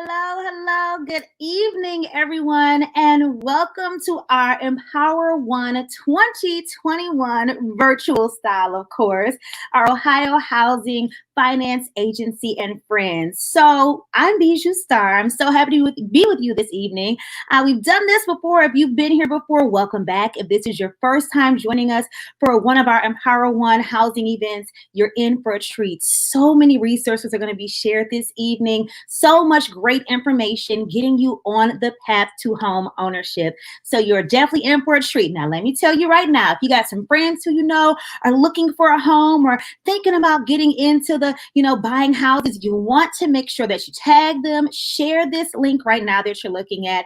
Hello. Good evening, everyone, and welcome to our EmpowerOne 2021 virtual style, of course, our Ohio Housing Finance Agency and friends. So I'm Bijou Star. I'm so happy to be with you this evening. We've done this before. If you've been here before, welcome back. If this is your first time joining us for one of our EmpowerOne housing events, you're in for a treat. So many resources are going to be shared this evening. So much great information getting you on the path to home ownership. So you're definitely in for a treat. Now, let me tell you right now, if you got some friends who you know are looking for a home or thinking about getting into the, buying houses, you want to make sure that you tag them, share this link right now that you're looking at.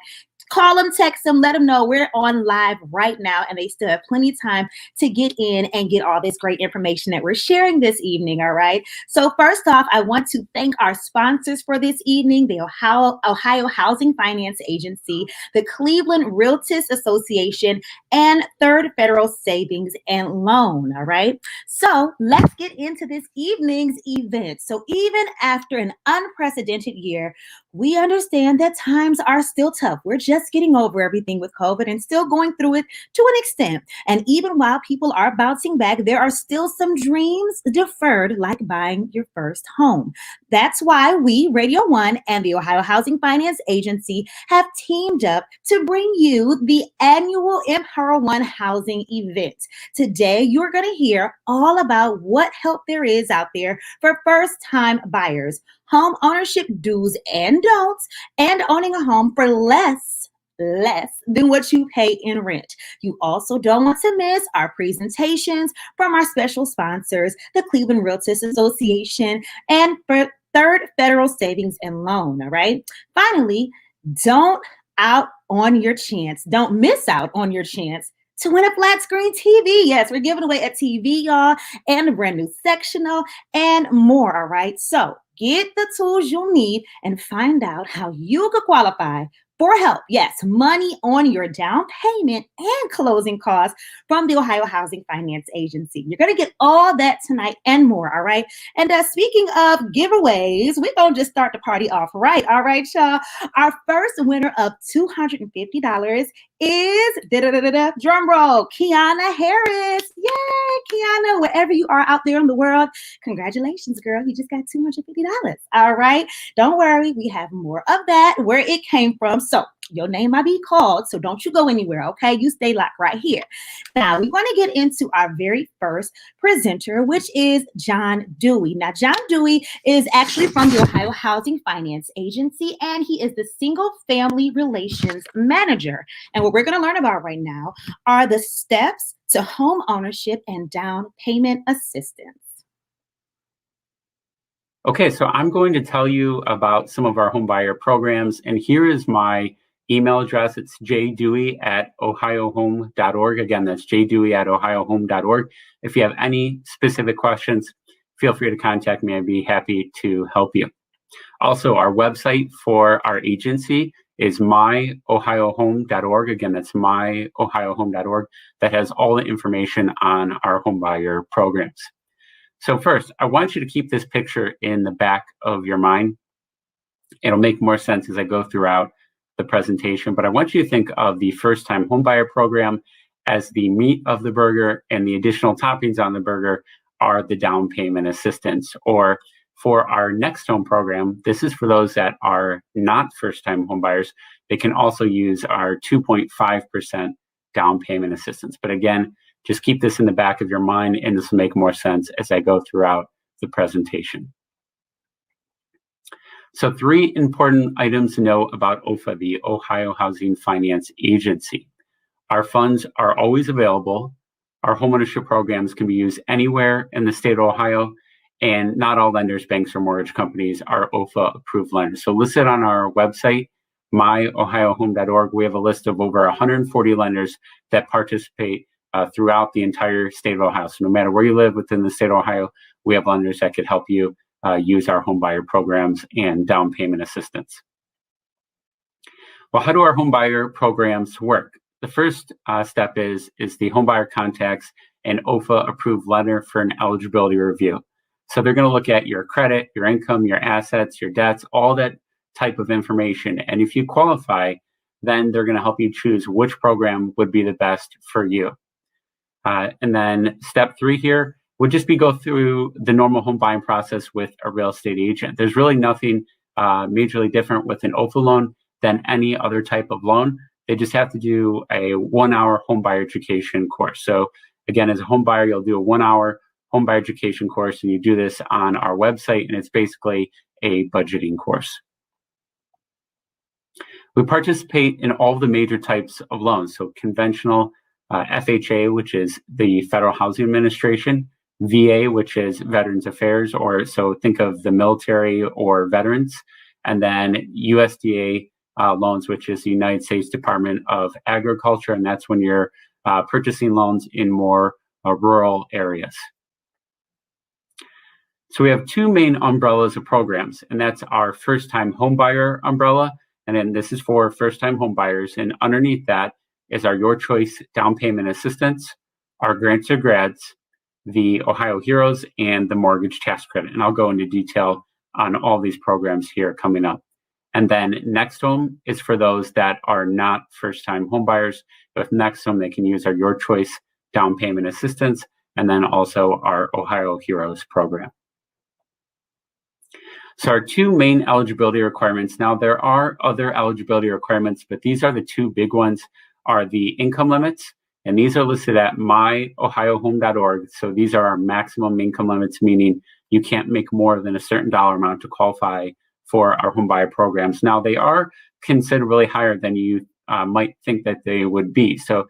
Call them, text them, let them know we're on live right now and they still have plenty of time to get in and get all this great information that we're sharing this evening, all right? So first off, I want to thank our sponsors for this evening, the Ohio Housing Finance Agency, the Cleveland Realtors Association, and Third Federal Savings and Loan, all right? So let's get into this evening's event. So even after an unprecedented year, we understand that times are still tough. We're just getting over everything with COVID and still going through it to an extent. And even while people are bouncing back, there are still some dreams deferred, like buying your first home. That's why we, Radio One and the Ohio Housing Finance Agency, have teamed up to bring you the annual EmpowerOne housing event. Today, you're going to hear all about what help there is out there for first-time buyers, home ownership do's and don'ts, and owning a home for less than what you pay in rent. You also don't want to miss our presentations from our special sponsors, the Cleveland Realtors Association and Third Federal Savings and Loan, all right? Finally, don't miss out on your chance to win a flat screen TV. Yes, we're giving away a TV, y'all, and a brand new sectional and more, all right? So get the tools you'll need and find out how you could qualify for help. Yes, money on your down payment and closing costs from the Ohio Housing Finance Agency. You're going to get all that tonight and more, all right? And speaking of giveaways, we're going to just start the party off right. All right, y'all. Our first winner of $250 is, drum roll, Kiana Harris. Yay, Kiana, wherever you are out there in the world, congratulations, girl. You just got $250. All right. Don't worry. We have more of that, where it came from. So your name might be called, so don't you go anywhere, okay? You stay locked right here. Now, we want to get into our very first presenter, which is John Dewey. Now, John Dewey is actually from the Ohio Housing Finance Agency, and he is the Single Family Relations Manager. And what we're going to learn about right now are the steps to home ownership and down payment assistance. Okay, so I'm going to tell you about some of our home buyer programs, and here is my email address. It's jdewey@ohiohome.org. Again, that's jdewey@ohiohome.org. If you have any specific questions, feel free to contact me. I'd be happy to help you. Also, our website for our agency is myohiohome.org. Again, that's myohiohome.org. That has all the information on our home buyer programs. So first, I want you to keep this picture in the back of your mind. It'll make more sense as I go throughout the presentation, but I want you to think of the first-time homebuyer program as the meat of the burger, and the additional toppings on the burger are the down payment assistance. Or for our next home program, this is for those that are not first-time homebuyers. They can also use our 2.5% down payment assistance. But again, just keep this in the back of your mind, and this will make more sense as I go throughout the presentation. So 3 important items to know about OFA, the Ohio Housing Finance Agency. Our funds are always available. Our homeownership programs can be used anywhere in the state of Ohio, and not all lenders, banks, or mortgage companies are OFA approved lenders. So listed on our website, myohiohome.org, we have a list of over 140 lenders that participate throughout the entire state of Ohio. So no matter where you live within the state of Ohio, we have lenders that could help you use our home buyer programs and down payment assistance. Well, how do our home buyer programs work? The first step is the home buyer contacts an OFA approved lender for an eligibility review. So they're going to look at your credit, your income, your assets, your debts, all that type of information. And if you qualify, then they're going to help you choose which program would be the best for you. And then step 3 here would just be go through the normal home buying process with a real estate agent. There's really nothing majorly different with an Ofa loan than any other type of loan. They just have to do a 1-hour home buyer education course. So again, as a home buyer, you'll do a 1-hour home buyer education course, and you do this on our website, and it's basically a budgeting course. We participate in all the major types of loans. So conventional FHA, which is the Federal Housing Administration, VA, which is Veterans Affairs, or so think of the military or veterans, and then USDA loans, which is the United States Department of Agriculture, and that's when you're purchasing loans in more rural areas. So we have 2 main umbrellas of programs, and that's our first-time homebuyer umbrella, and then this is for first-time homebuyers, and underneath that is our Your Choice Down Payment Assistance, our Grants or Grads, the Ohio Heroes, and the Mortgage Tax Credit. And I'll go into detail on all these programs here coming up. And then Next Home is for those that are not first-time homebuyers. With Next Home, they can use our Your Choice Down Payment Assistance, and then also our Ohio Heroes program. So our 2 main eligibility requirements. Now, there are other eligibility requirements, but these are the 2 big ones, are the income limits, and these are listed at myohiohome.org. So these are our maximum income limits, meaning you can't make more than a certain dollar amount to qualify for our home buyer programs. Now, they are considerably higher than you might think that they would be. So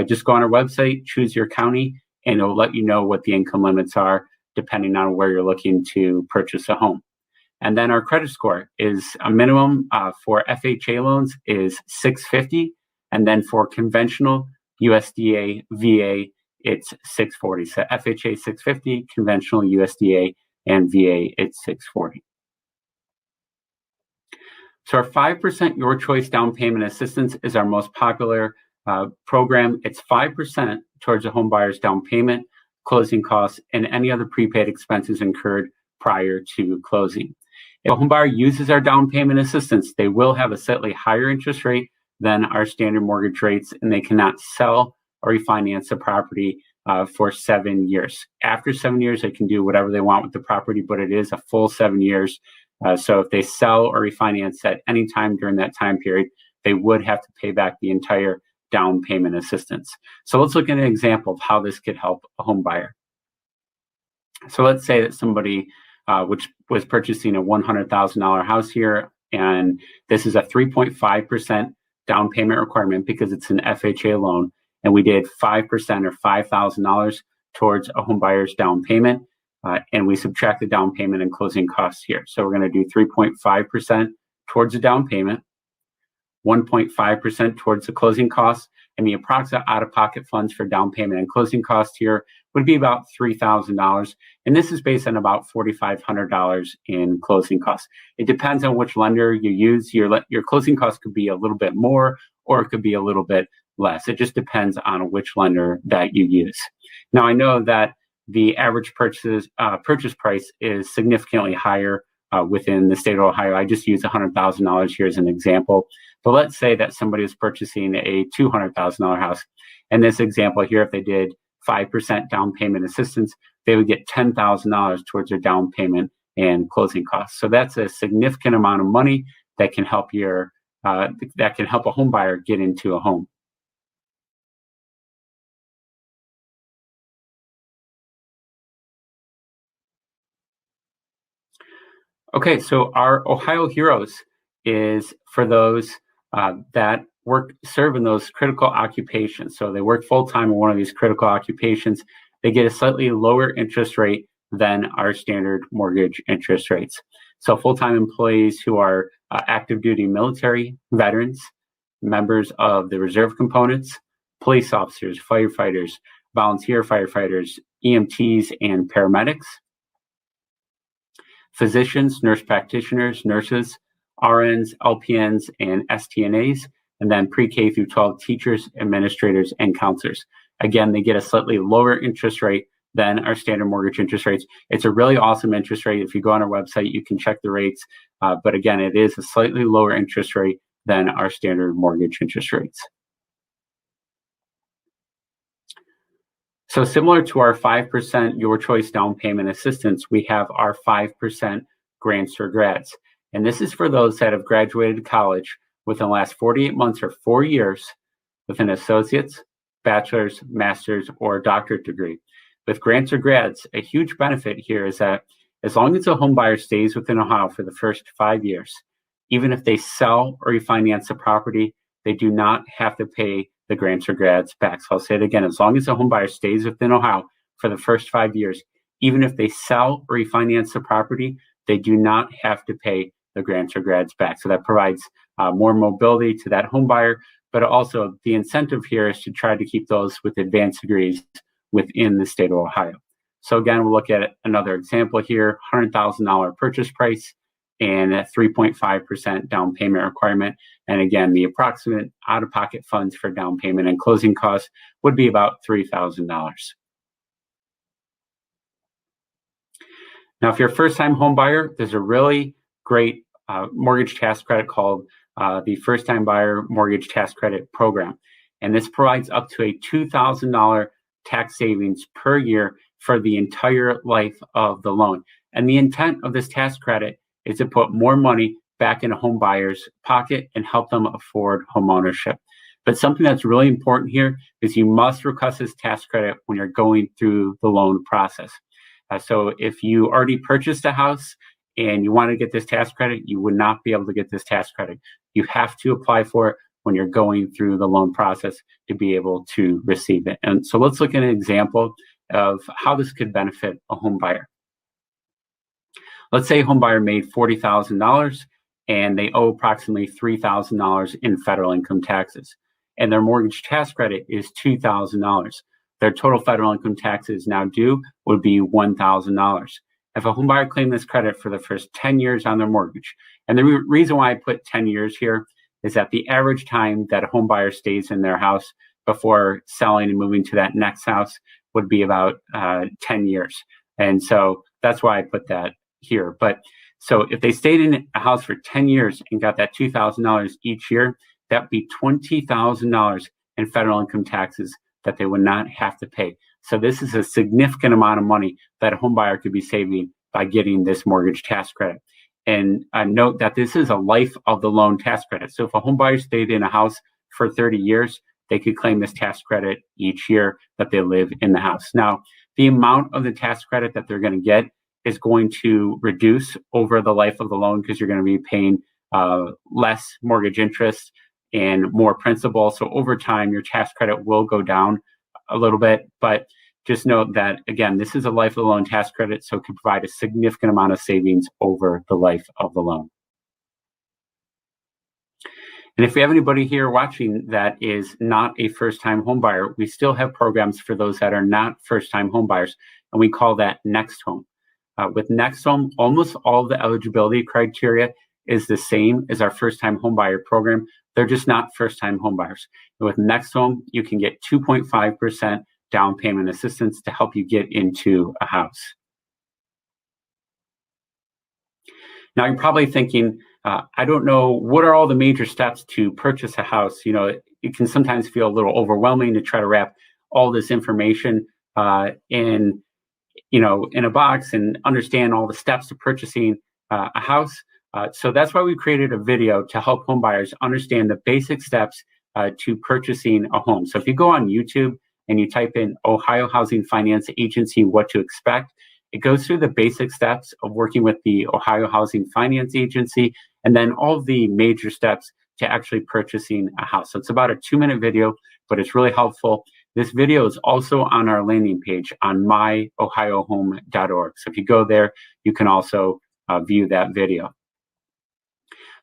just go on our website, choose your county, and it'll let you know what the income limits are depending on where you're looking to purchase a home. And then our credit score is a minimum for FHA loans is 650. And then for conventional USDA, VA, it's 640. So FHA 650, conventional USDA, and VA, it's 640. So our 5% Your Choice Down Payment Assistance is our most popular program. It's 5% towards a home buyer's down payment, closing costs, and any other prepaid expenses incurred prior to closing. If a home buyer uses our down payment assistance, they will have a slightly higher interest rate than our standard mortgage rates, and they cannot sell or refinance the property for 7 years. After 7 years, they can do whatever they want with the property, but it is a full 7 years. So if they sell or refinance at any time during that time period, they would have to pay back the entire down payment assistance. So let's look at an example of how this could help a home buyer. So let's say that somebody which was purchasing a $100,000 house here, and this is a 3.5% down payment requirement because it's an FHA loan, and we did 5% or $5,000 towards a home buyer's down payment, and we subtract the down payment and closing costs here. So we're going to do 3.5% towards the down payment, 1.5% towards the closing costs, and the approximate out-of-pocket funds for down payment and closing costs here would be about $3,000. And this is based on about $4,500 in closing costs. It depends on which lender you use. Your closing costs could be a little bit more, or it could be a little bit less. It just depends on which lender that you use. Now, I know that the average purchase price is significantly higher within the state of Ohio. I just use $100,000 here as an example. But let's say that somebody is purchasing a $200,000 house. In this example here, if they did 5% down payment assistance, they would get $10,000 towards their down payment and closing costs. So that's a significant amount of money that can help a home buyer get into a home. Okay, so our Ohio Heroes is for those that serve in those critical occupations. So they work full-time in one of these critical occupations. They get a slightly lower interest rate than our standard mortgage interest rates. So full-time employees who are active duty military, veterans, members of the reserve components, police officers, firefighters, volunteer firefighters, EMTs, and paramedics, physicians, nurse practitioners, nurses, RNs, LPNs, and STNAs, and then pre-K through 12 teachers, administrators, and counselors. Again, they get a slightly lower interest rate than our standard mortgage interest rates. It's a really awesome interest rate. If you go on our website, you can check the rates. But again, it is a slightly lower interest rate than our standard mortgage interest rates. So similar to our 5% Your Choice down payment assistance, we have our 5% grants for grads. And this is for those that have graduated college within the last 48 months or 4 years with an associate's, bachelor's, master's, or doctorate degree. With grants or grads, a huge benefit here is that as long as a home buyer stays within Ohio for the first 5 years, even if they sell or refinance the property, they do not have to pay the grants or grads back. So I'll say it again, as long as a home buyer stays within Ohio for the first 5 years, even if they sell or refinance the property, they do not have to pay the grants or grads back. So that provides more mobility to that home buyer, but also the incentive here is to try to keep those with advanced degrees within the state of Ohio. So again, we'll look at another example here, $100,000 purchase price and a 3.5% down payment requirement. And again, the approximate out-of-pocket funds for down payment and closing costs would be about $3,000. Now, if you're a first-time home buyer, there's a really great mortgage tax credit called the First-Time Buyer Mortgage Tax Credit Program. And this provides up to a $2,000 tax savings per year for the entire life of the loan. And the intent of this tax credit is to put more money back in a home buyer's pocket and help them afford home ownership. But something that's really important here is you must request this tax credit when you're going through the loan process. So if you already purchased a house and you want to get this tax credit, you would not be able to get this tax credit. You have to apply for it when you're going through the loan process to be able to receive it. And so let's look at an example of how this could benefit a home buyer. Let's say a home buyer made $40,000 and they owe approximately $3,000 in federal income taxes. And their mortgage tax credit is $2,000. Their total federal income taxes now due would be $1,000. If a home buyer claimed this credit for the first 10 years on their mortgage, and the reason why I put 10 years here is that the average time that a home buyer stays in their house before selling and moving to that next house would be about 10 years. And so that's why I put that here. But so if they stayed in a house for 10 years and got that $2,000 each year, that'd be $20,000 in federal income taxes that they would not have to pay. So this is a significant amount of money that a home buyer could be saving by getting this mortgage tax credit. And note that this is a life of the loan tax credit. So if a home buyer stayed in a house for 30 years, they could claim this tax credit each year that they live in the house. Now, the amount of the tax credit that they're going to get is going to reduce over the life of the loan because you're going to be paying less mortgage interest and more principal. So over time, your tax credit will go down a little bit, but just note that, again, this is a life of the loan tax credit, so it can provide a significant amount of savings over the life of the loan. And if we have anybody here watching that is not a first-time home buyer, we still have programs for those that are not first-time home buyers, and we call that Next Home. With Next Home, almost all the eligibility criteria is the same as our first-time home buyer program. They're just not first-time home buyers. And with Next Home, you can get 2.5% down payment assistance to help you get into a house. Now, you're probably thinking, I don't know, what are all the major steps to purchase a house? You know, it can sometimes feel a little overwhelming to try to wrap all this information in a box and understand all the steps to purchasing a house. So that's why we created a video to help home buyers understand the basic steps to purchasing a home. So if you go on YouTube and you type in Ohio Housing Finance Agency, what to expect, it goes through the basic steps of working with the Ohio Housing Finance Agency, and then all of the major steps to actually purchasing a house. So it's about a 2-minute video, but it's really helpful. This video is also on our landing page on myohiohome.org. So if you go there, you can also view that video.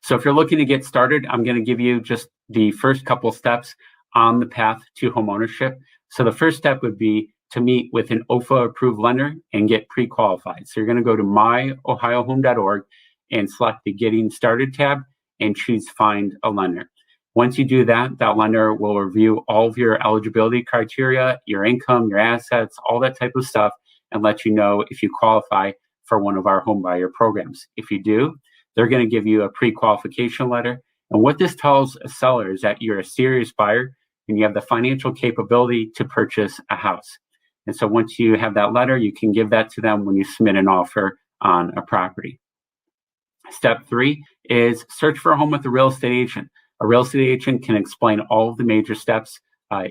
So if you're looking to get started, I'm going to give you just the first couple steps on the path to homeownership. So the first step would be to meet with an Ofa Approved Lender and get pre-qualified. So you're going to go to myohiohome.org and select the Getting Started tab and choose Find a Lender. Once you do that, that lender will review all of your eligibility criteria, your income, your assets, all that type of stuff, and let you know if you qualify for one of our home buyer programs. If you do, they're going to give you a pre-qualification letter. And what this tells a seller is that you're a serious buyer and you have the financial capability to purchase a house. And so once you have that letter, you can give that to them when you submit an offer on a property. Step 3 is search for a home with a real estate agent. A real estate agent can explain all of the major steps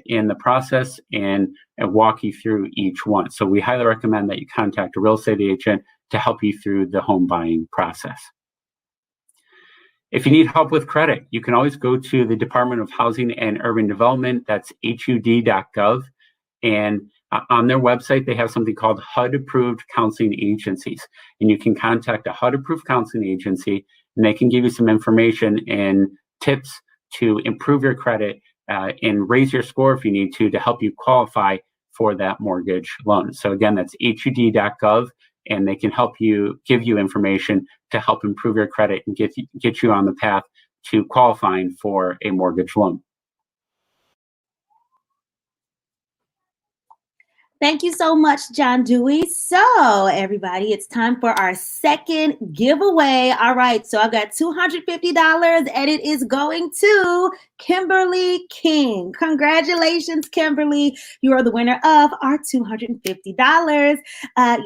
in the process and walk you through each one. So we highly recommend that you contact a real estate agent to help you through the home buying process. If you need help with credit, you can always go to the Department of Housing and Urban Development. That's HUD.gov. And on their website, they have something called HUD Approved Counseling Agencies. And you can contact a HUD Approved Counseling Agency, and they can give you some information and tips to improve your credit and raise your score if you need to help you qualify for that mortgage loan. So again, that's HUD.gov, and they can help you, give you information to help improve your credit and get you on the path to qualifying for a mortgage loan. Thank you so much, John Dewey. So everybody, it's time for our second giveaway. All right, so I've got $250 and it is going to Kimberly King. Congratulations, Kimberly. You are the winner of our $250.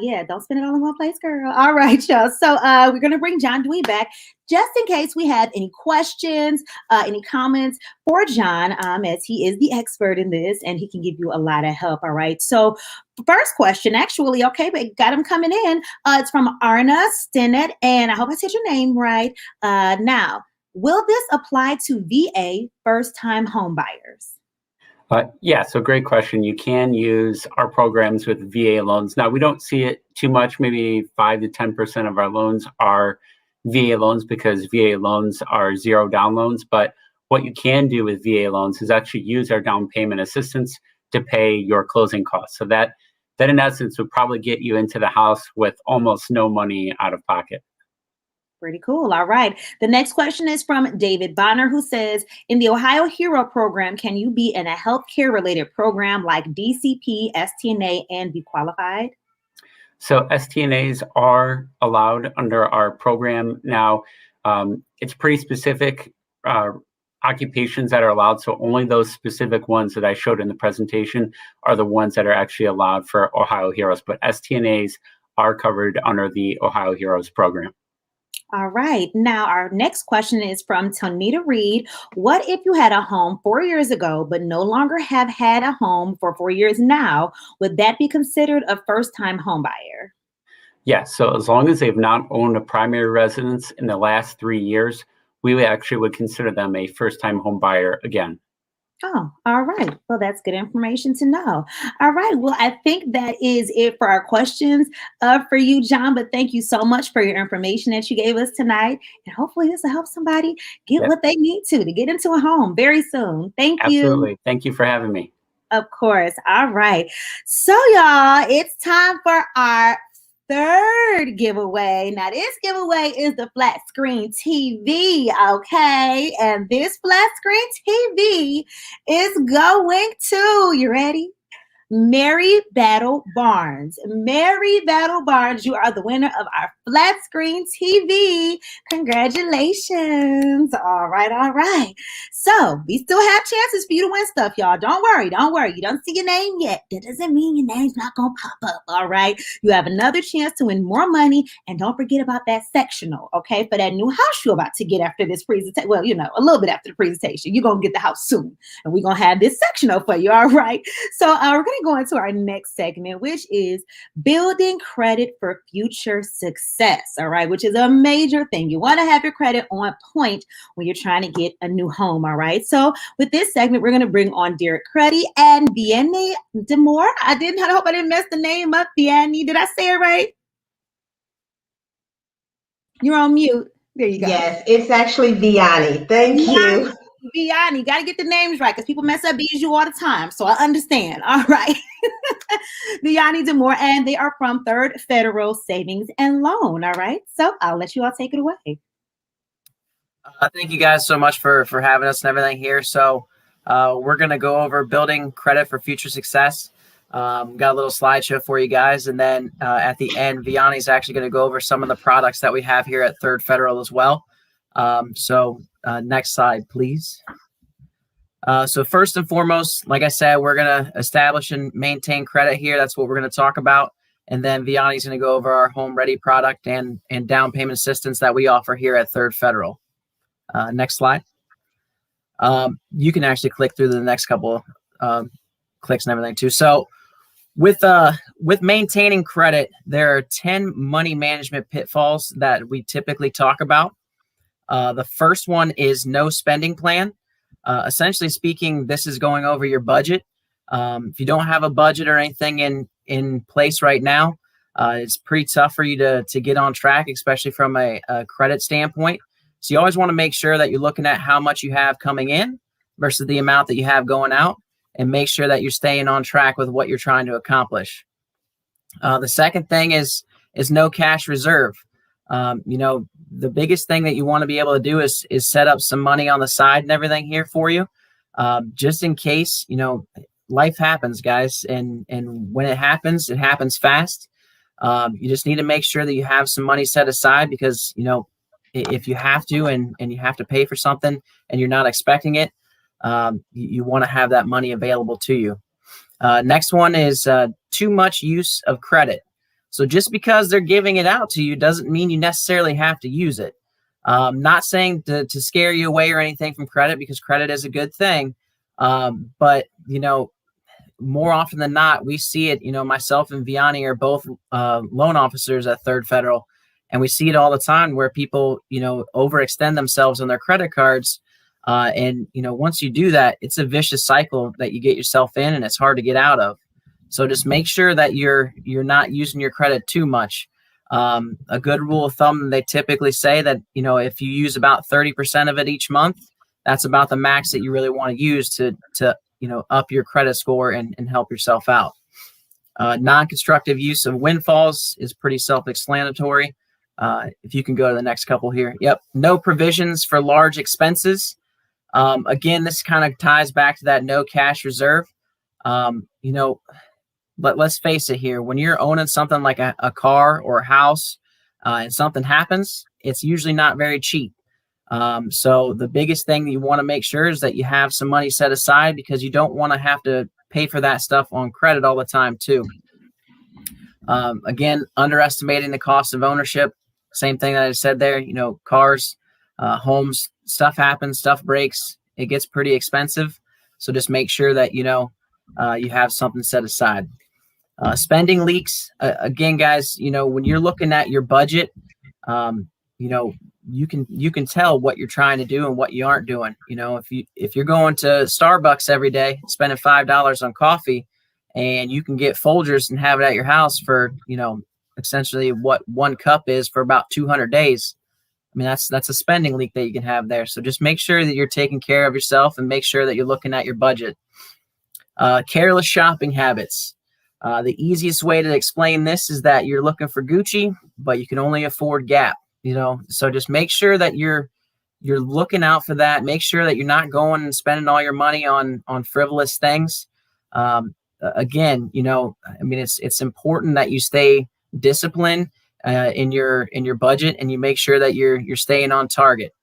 Yeah, don't spend it all in one place, girl. All right, y'all. So we're going to bring John Dewey back just in case we have any questions, any comments for John, as he is the expert in this and he can give you a lot of help. All right. So first question, actually, okay, but got him coming in. It's from Arna Stinnett, and I hope I said your name right. Now, will this apply to VA first-time home buyers? Yeah, so great question. You can use our programs with VA loans. Now, we don't see it too much. Maybe 5 to 10% of our loans are VA loans because VA loans are zero down loans. But what you can do with VA loans is actually use our down payment assistance to pay your closing costs. So that in essence would probably get you into the house with almost no money out of pocket. Pretty cool. All right. The next question is from David Bonner, who says, in the Ohio Hero program, can you be in a healthcare related program like DCP, STNA, and be qualified? So STNAs are allowed under our program. Now, it's pretty specific occupations that are allowed. So only those specific ones that I showed in the presentation are the ones that are actually allowed for Ohio Heroes. But STNAs are covered under the Ohio Heroes program. All right. Now, our next question is from Tonita Reed. What if you had a home 4 years ago, but no longer have had a home for 4 years now? Would that be considered a first-time home buyer? Yes. So as long as they've not owned a primary residence in the last 3 years, we actually would consider them a first-time home buyer again. Oh, all right. Well, that's good information to know. All right. Well, I think that is it for our questions for you, John. But thank you so much for your information that you gave us tonight. And hopefully this will help somebody get what they need to get into a home very soon. Thank you. Absolutely. Thank you for having me. Of course. All right. So, y'all, it's time for our third giveaway. Now, this giveaway is the flat screen TV, okay? And this flat screen TV is going to, you ready? Mary Battle Barnes. Mary Battle Barnes, you are the winner of our flat screen TV. Congratulations. All right, all right. So we still have chances for you to win stuff, y'all. Don't worry, don't worry. You don't see your name yet. That doesn't mean your name's not going to pop up, all right? You have another chance to win more money, and don't forget about that sectional, okay, for that new house you're about to get after this presentation. Well, you know, a little bit after the presentation. You're going to get the house soon, and we're going to have this sectional for you, all right? So we're going to go into our next segment, which is building credit for future success, all right, which is a major thing. You want to have your credit on point when you're trying to get a new home, all right? So with this segment, we're going to bring on Derek Cruddy and Vianney Demore. I hope I didn't mess the name up, Vianney. Did I say it right? You're on mute. There you go. Yes, it's actually Vianney. Thank you. Vianney, got to get the names right because people mess up you all the time. So I understand. All right. Vianney Demore, and they are from Third Federal Savings and Loan. All right. So I'll let you all take it away. Thank you guys so much for having us and everything here. So we're going to go over building credit for future success. Got a little slideshow for you guys. And then at the end, Vianney's actually going to go over some of the products that we have here at Third Federal as well. Next slide, please. So first and foremost, like I said, we're going to establish and maintain credit here. That's what we're going to talk about. And then Vianney's going to go over our home ready product and down payment assistance that we offer here at Third Federal. Next slide. You can actually click through the next couple clicks and everything too. So with maintaining credit, there are 10 money management pitfalls that we typically talk about. The first one is no spending plan. Essentially speaking, this is going over your budget. If you don't have a budget or anything in place right now, it's pretty tough for you to get on track, especially from a credit standpoint. So you always want to make sure that you're looking at how much you have coming in versus the amount that you have going out, and make sure that you're staying on track with what you're trying to accomplish. The second thing is no cash reserve. The biggest thing that you want to be able to do is set up some money on the side and everything here for you, just in case, life happens, guys. And when it happens fast. You just need to make sure that you have some money set aside, because, if you have to, and you have to pay for something and you're not expecting it, you want to have that money available to you. Next one is too much use of credit. So just because they're giving it out to you doesn't mean you necessarily have to use it. Not saying to scare you away or anything from credit, because credit is a good thing. But, more often than not, we see it, myself and Vianney are both loan officers at Third Federal, and we see it all the time where people, overextend themselves on their credit cards. And once you do that, it's a vicious cycle that you get yourself in, and it's hard to get out of. So just make sure that you're not using your credit too much. A good rule of thumb, they typically say that, if you use about 30% of it each month, that's about the max that you really want to use to up your credit score and help yourself out. Non-constructive use of windfalls is pretty self-explanatory. If you can go to the next couple here. Yep. No provisions for large expenses. Again, this kind of ties back to that no cash reserve. But let's face it here, when you're owning something like a car or a house, and something happens, it's usually not very cheap. So the biggest thing that you want to make sure is that you have some money set aside, because you don't want to have to pay for that stuff on credit all the time too. Again, underestimating the cost of ownership. Same thing that I said there, cars, homes, stuff happens, stuff breaks, it gets pretty expensive. So just make sure that, you have something set aside. Spending leaks. Again, guys, when you're looking at your budget, you can tell what you're trying to do and what you aren't doing. If you're going to Starbucks every day, spending $5 on coffee, and you can get Folgers and have it at your house for, essentially what one cup is for about 200 days. I mean, that's a spending leak that you can have there. So just make sure that you're taking care of yourself, and make sure that you're looking at your budget. Careless shopping habits. The easiest way to explain this is that you're looking for Gucci, but you can only afford Gap. So just make sure that you're looking out for that. Make sure that you're not going and spending all your money on frivolous things. Again, it's important that you stay disciplined in your budget, and you make sure that you're staying on target.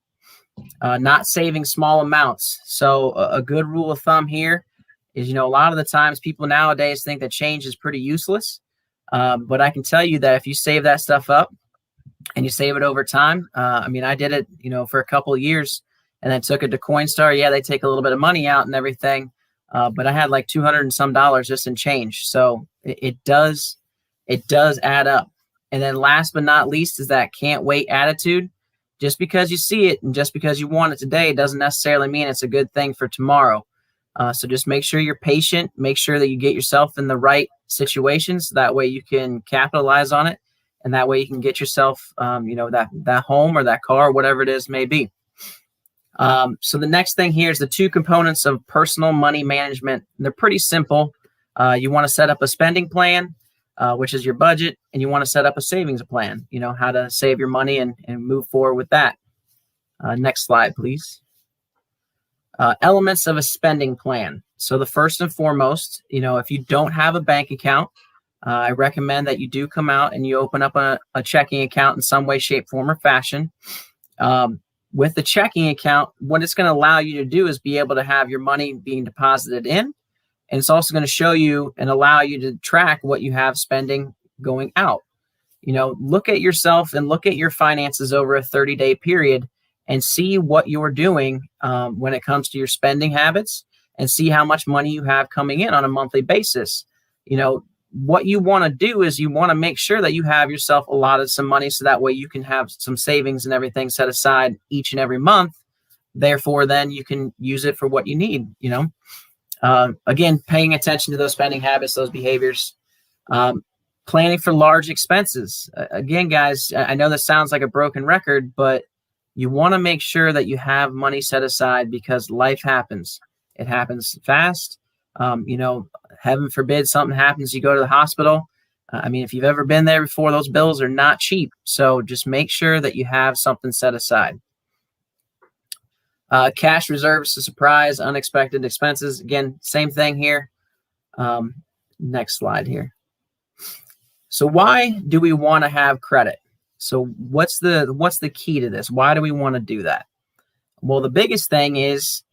Not saving small amounts. So a good rule of thumb here is, a lot of the times people nowadays think that change is pretty useless. But I can tell you that if you save that stuff up and you save it over time, I did it, for a couple of years, and then took it to Coinstar. Yeah, they take a little bit of money out and everything. But I had like $200 and some just in change. So it does add up. And then last but not least is that can't wait attitude. Just because you see it and just because you want it today doesn't necessarily mean it's a good thing for tomorrow. So just make sure you're patient. Make sure that you get yourself in the right situations. That way you can capitalize on it. And that way you can get yourself, that home or that car, whatever it is may be. So the next thing here is the two components of personal money management. They're pretty simple. You want to set up a spending plan, which is your budget, and you want to set up a savings plan, how to save your money and move forward with that. Next slide, please. Elements of a spending plan. So the first and foremost, if you don't have a bank account, I recommend that you do come out and you open up a checking account in some way, shape, form, or fashion. With the checking account, what it's going to allow you to do is be able to have your money being deposited in, and it's also going to show you and allow you to track what you have spending going out. Look at yourself and look at your finances over a 30-day period and see what you're doing when it comes to your spending habits, and see how much money you have coming in on a monthly basis. What you want to do is you want to make sure that you have yourself allotted some money, so that way you can have some savings and everything set aside each and every month. Therefore, then you can use it for what you need. Again, paying attention to those spending habits, those behaviors. Planning for large expenses. Again, guys, I know this sounds like a broken record, but you want to make sure that you have money set aside, because life happens. It happens fast. Heaven forbid something happens, you go to the hospital. If you've ever been there before, those bills are not cheap. So just make sure that you have something set aside. Cash reserves to surprise unexpected expenses. Again, same thing here. Next slide here. So why do we want to have credit? So what's the key to this? Why do we want to do that? Well, the biggest thing is,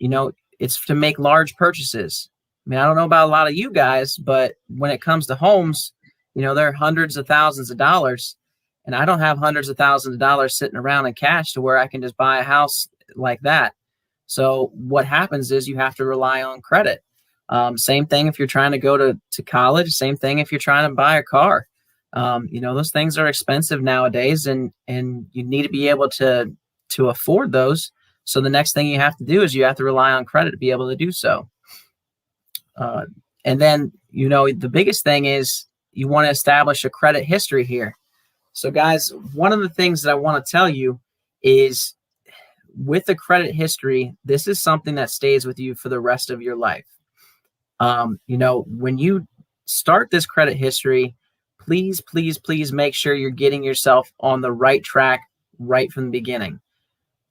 it's to make large purchases. I don't know about a lot of you guys, but when it comes to homes, there are hundreds of thousands of dollars, and I don't have hundreds of thousands of dollars sitting around in cash to where I can just buy a house like that. So what happens is you have to rely on credit. Same thing if you're trying to go to college. Same thing if you're trying to buy a car. Those things are expensive nowadays, and you need to be able to afford those. So the next thing you have to do is you have to rely on credit to be able to do so. And then, the biggest thing is you want to establish a credit history here. So guys, one of the things that I want to tell you is, with the credit history, this is something that stays with you for the rest of your life. When you start this credit history, please, please, please make sure you're getting yourself on the right track right from the beginning.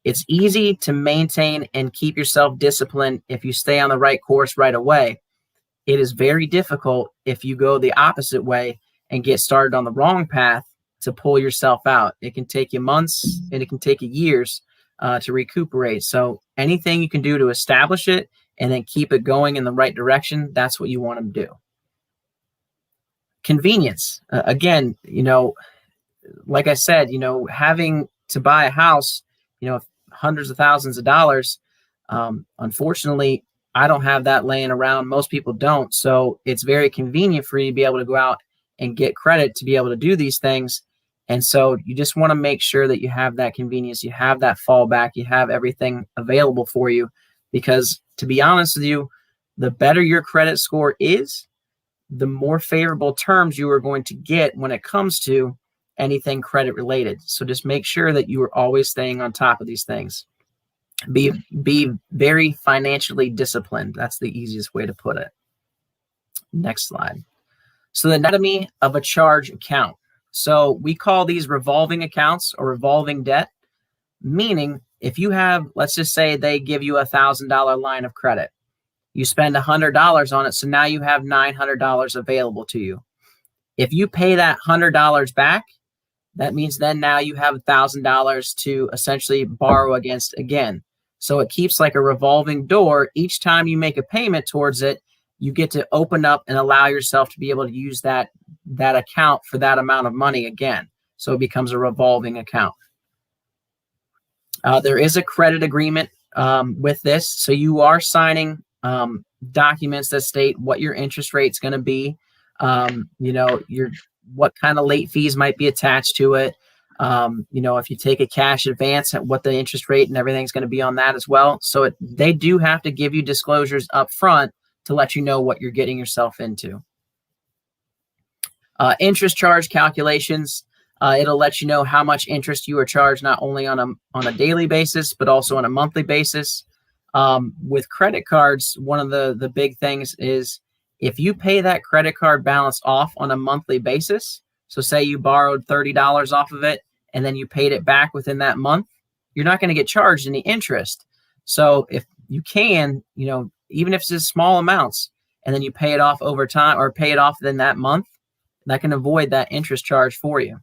It's easy to maintain and keep yourself disciplined if you stay on the right course right away. It is very difficult if you go the opposite way and get started on the wrong path to pull yourself out. It can take you months and it can take you years to recuperate. So anything you can do to establish it and then keep it going in the right direction, that's what you want to do. Convenience. Again, like I said, having to buy a house, hundreds of thousands of dollars, unfortunately, I don't have that laying around. Most people don't. So it's very convenient for you to be able to go out and get credit to be able to do these things. And so you just want to make sure that you have that convenience, you have that fallback, you have everything available for you. Because to be honest with you, the better your credit score is, the more favorable terms you are going to get when it comes to anything credit related. So just make sure that you are always staying on top of these things. Be very financially disciplined. That's the easiest way to put it. Next slide. So the anatomy of a charge account. So we call these revolving accounts or revolving debt, meaning if you have, let's just say they give you $1,000 line of credit. You spend $100 on it, so now you have $900 available to you. If you pay that $100 back, that means then now you have $1,000 to essentially borrow against again. So it keeps like a revolving door. Each time you make a payment towards it, you get to open up and allow yourself to be able to use that account for that amount of money again. So it becomes a revolving account. There is a credit agreement with this. So you are signing documents that state what your interest rate is going to be, what kind of late fees might be attached to it. If you take a cash advance, what the interest rate and everything's going to be on that as well. So they do have to give you disclosures up front to let you know what you're getting yourself into. Interest charge calculations. It'll let you know how much interest you are charged, not only on a daily basis, but also on a monthly basis. With credit cards, one of the big things is if you pay that credit card balance off on a monthly basis, so say you borrowed $30 off of it and then you paid it back within that month, you're not going to get charged any interest. So if you can, even if it's just small amounts, and then you pay it off over time or pay it off in that month, that can avoid that interest charge for you.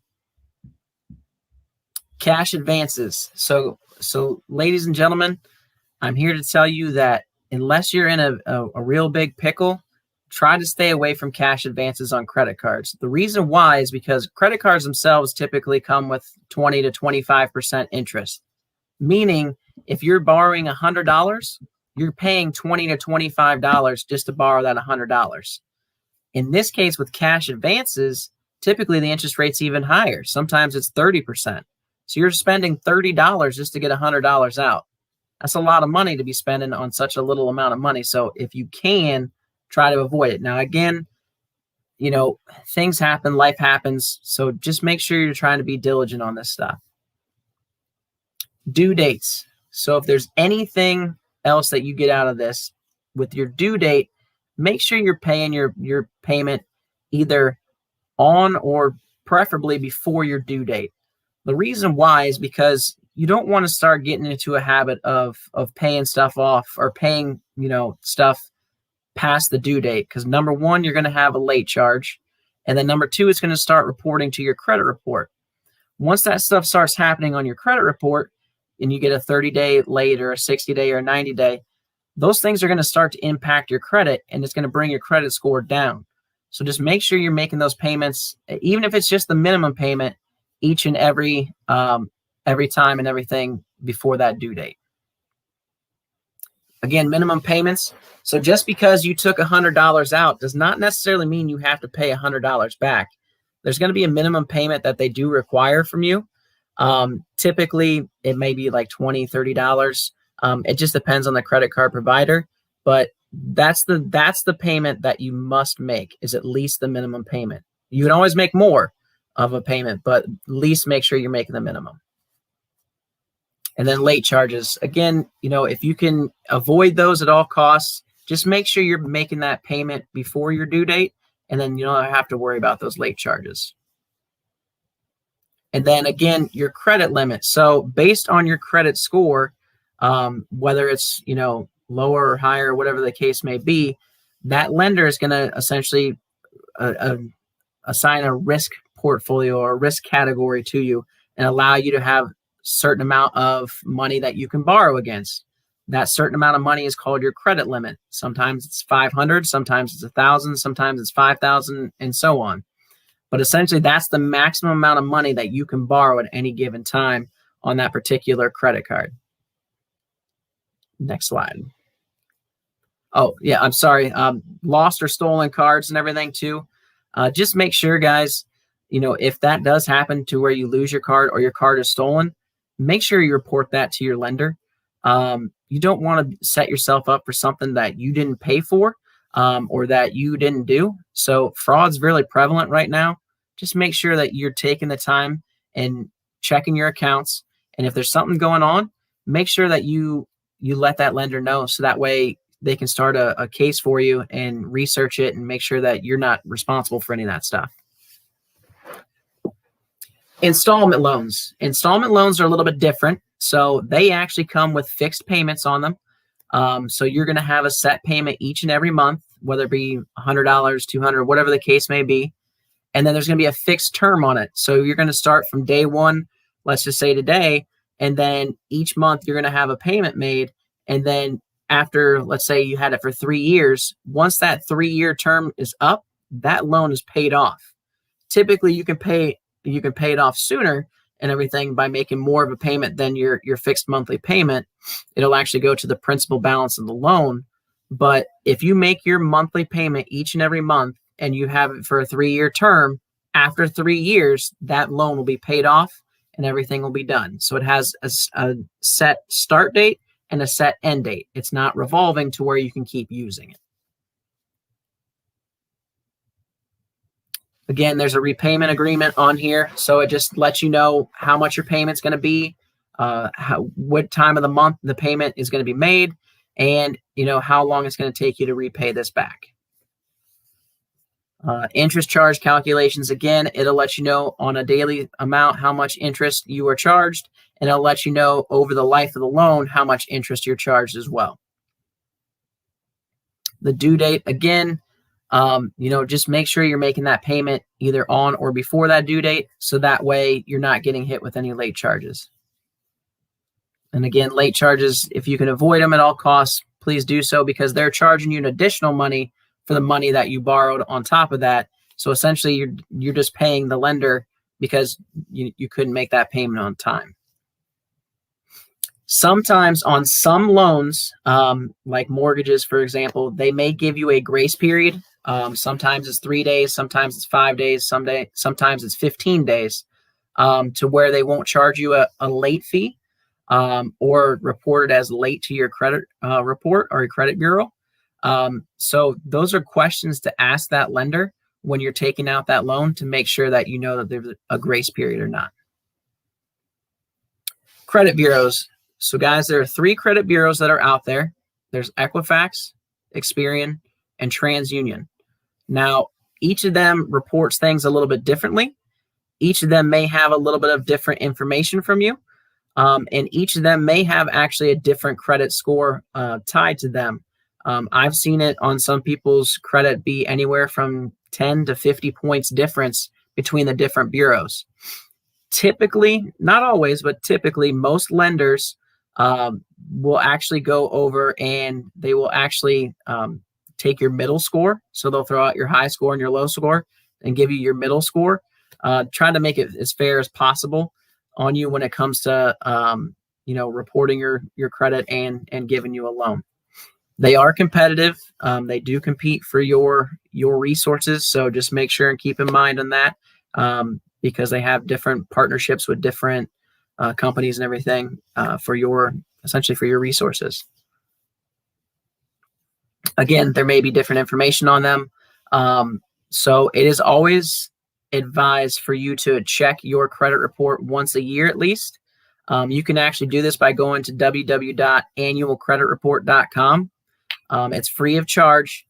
Cash advances. So ladies and gentlemen, I'm here to tell you that unless you're in a real big pickle, try to stay away from cash advances on credit cards. The reason why is because credit cards themselves typically come with 20 to 25% interest. Meaning, if you're borrowing $100, you're paying $20 to $25 just to borrow that $100. In this case, with cash advances, typically the interest rate's even higher. Sometimes it's 30%. So you're spending $30 just to get $100 out. That's a lot of money to be spending on such a little amount of money. So if you can, try to avoid it. Now, again, things happen, life happens. So just make sure you're trying to be diligent on this stuff. Due dates. So if there's anything else that you get out of this, with your due date, make sure you're paying your payment either on or preferably before your due date. The reason why is because you don't want to start getting into a habit of paying stuff off or paying, stuff past the due date. Because number one, you're going to have a late charge. And then number two, it's going to start reporting to your credit report. Once that stuff starts happening on your credit report and you get a 30-day late or a 60-day or a 90-day, those things are going to start to impact your credit, and it's going to bring your credit score down. So just make sure you're making those payments, even if it's just the minimum payment, each and every time and everything before that due date. Again, minimum payments. So just because you took $100 out does not necessarily mean you have to pay $100 back. There's going to be a minimum payment that they do require from you. Typically, it may be like $20, $30. It just depends on the credit card provider, but that's the payment that you must make, is at least the minimum payment. You can always make more of a payment, but at least make sure you're making the minimum. And then late charges. Again, if you can avoid those at all costs, just make sure you're making that payment before your due date, and then you don't have to worry about those late charges. And then again, your credit limit. So based on your credit score, whether it's, lower or higher, whatever the case may be, that lender is going to essentially assign a risk portfolio or risk category to you and allow you to have certain amount of money that you can borrow against. That certain amount of money is called your credit limit. Sometimes it's 500, sometimes it's 1,000, sometimes it's 5,000, and so on. But essentially, that's the maximum amount of money that you can borrow at any given time on that particular credit card. Next slide. Oh, yeah, I'm sorry. Lost or stolen cards and everything too. Just make sure, guys, if that does happen to where you lose your card or your card is stolen, make sure you report that to your lender. You don't want to set yourself up for something that you didn't pay for or that you didn't do. So fraud's really prevalent right now. Just make sure that you're taking the time and checking your accounts. And if there's something going on, make sure that you let that lender know, so that way they can start a case for you and research it and make sure that you're not responsible for any of that stuff. Installment loans. Installment loans are a little bit different. So they actually come with fixed payments on them. So you're going to have a set payment each and every month, whether it be $100, $200, whatever the case may be. And then there's going to be a fixed term on it. So you're going to start from day one, let's just say today, and then each month you're going to have a payment made. And then after, let's say you had it for 3 years, once that 3-year term is up, that loan is paid off. Typically, you can pay it off sooner and everything by making more of a payment than your fixed monthly payment. It'll actually go to the principal balance of the loan. But if you make your monthly payment each and every month and you have it for a 3-year term, after 3 years, that loan will be paid off and everything will be done. So it has a set start date and a set end date. It's not revolving to where you can keep using it. Again, there's a repayment agreement on here. So it just lets you know how much your payment's going to be, what time of the month the payment is going to be made, and how long it's going to take you to repay this back. Interest charge calculations. Again, it'll let you know on a daily amount how much interest you are charged, and it'll let you know over the life of the loan how much interest you're charged as well. The due date, again, just make sure you're making that payment either on or before that due date, so that way you're not getting hit with any late charges. And again, late charges, if you can avoid them at all costs, please do so, because they're charging you an additional money for the money that you borrowed on top of that. So essentially, you're just paying the lender because you couldn't make that payment on time. Sometimes on some loans, like mortgages, for example, they may give you a grace period. Sometimes it's 3 days, sometimes it's 5 days, sometimes it's 15 days, to where they won't charge you a late fee, or report it as late to your credit report or your credit bureau. So those are questions to ask that lender when you're taking out that loan, to make sure that you know that there's a grace period or not. Credit bureaus. So guys, there are 3 credit bureaus that are out there. There's Equifax, Experian, and TransUnion. Now, each of them reports things a little bit differently. Each of them may have a little bit of different information from you. And each of them may have actually a different credit score tied to them. I've seen it on some people's credit be anywhere from 10 to 50 points difference between the different bureaus. Typically, not always, but typically most lenders will actually go over and they will actually take your middle score. So they'll throw out your high score and your low score and give you your middle score, trying to make it as fair as possible on you when it comes to reporting your credit and giving you a loan. They are competitive. They do compete for your resources. So just make sure and keep in mind on that, because they have different partnerships with different companies and everything essentially for your resources. Again, there may be different information on them. So it is always advised for you to check your credit report once a year at least. You can actually do this by going to www.annualcreditreport.com. It's free of charge.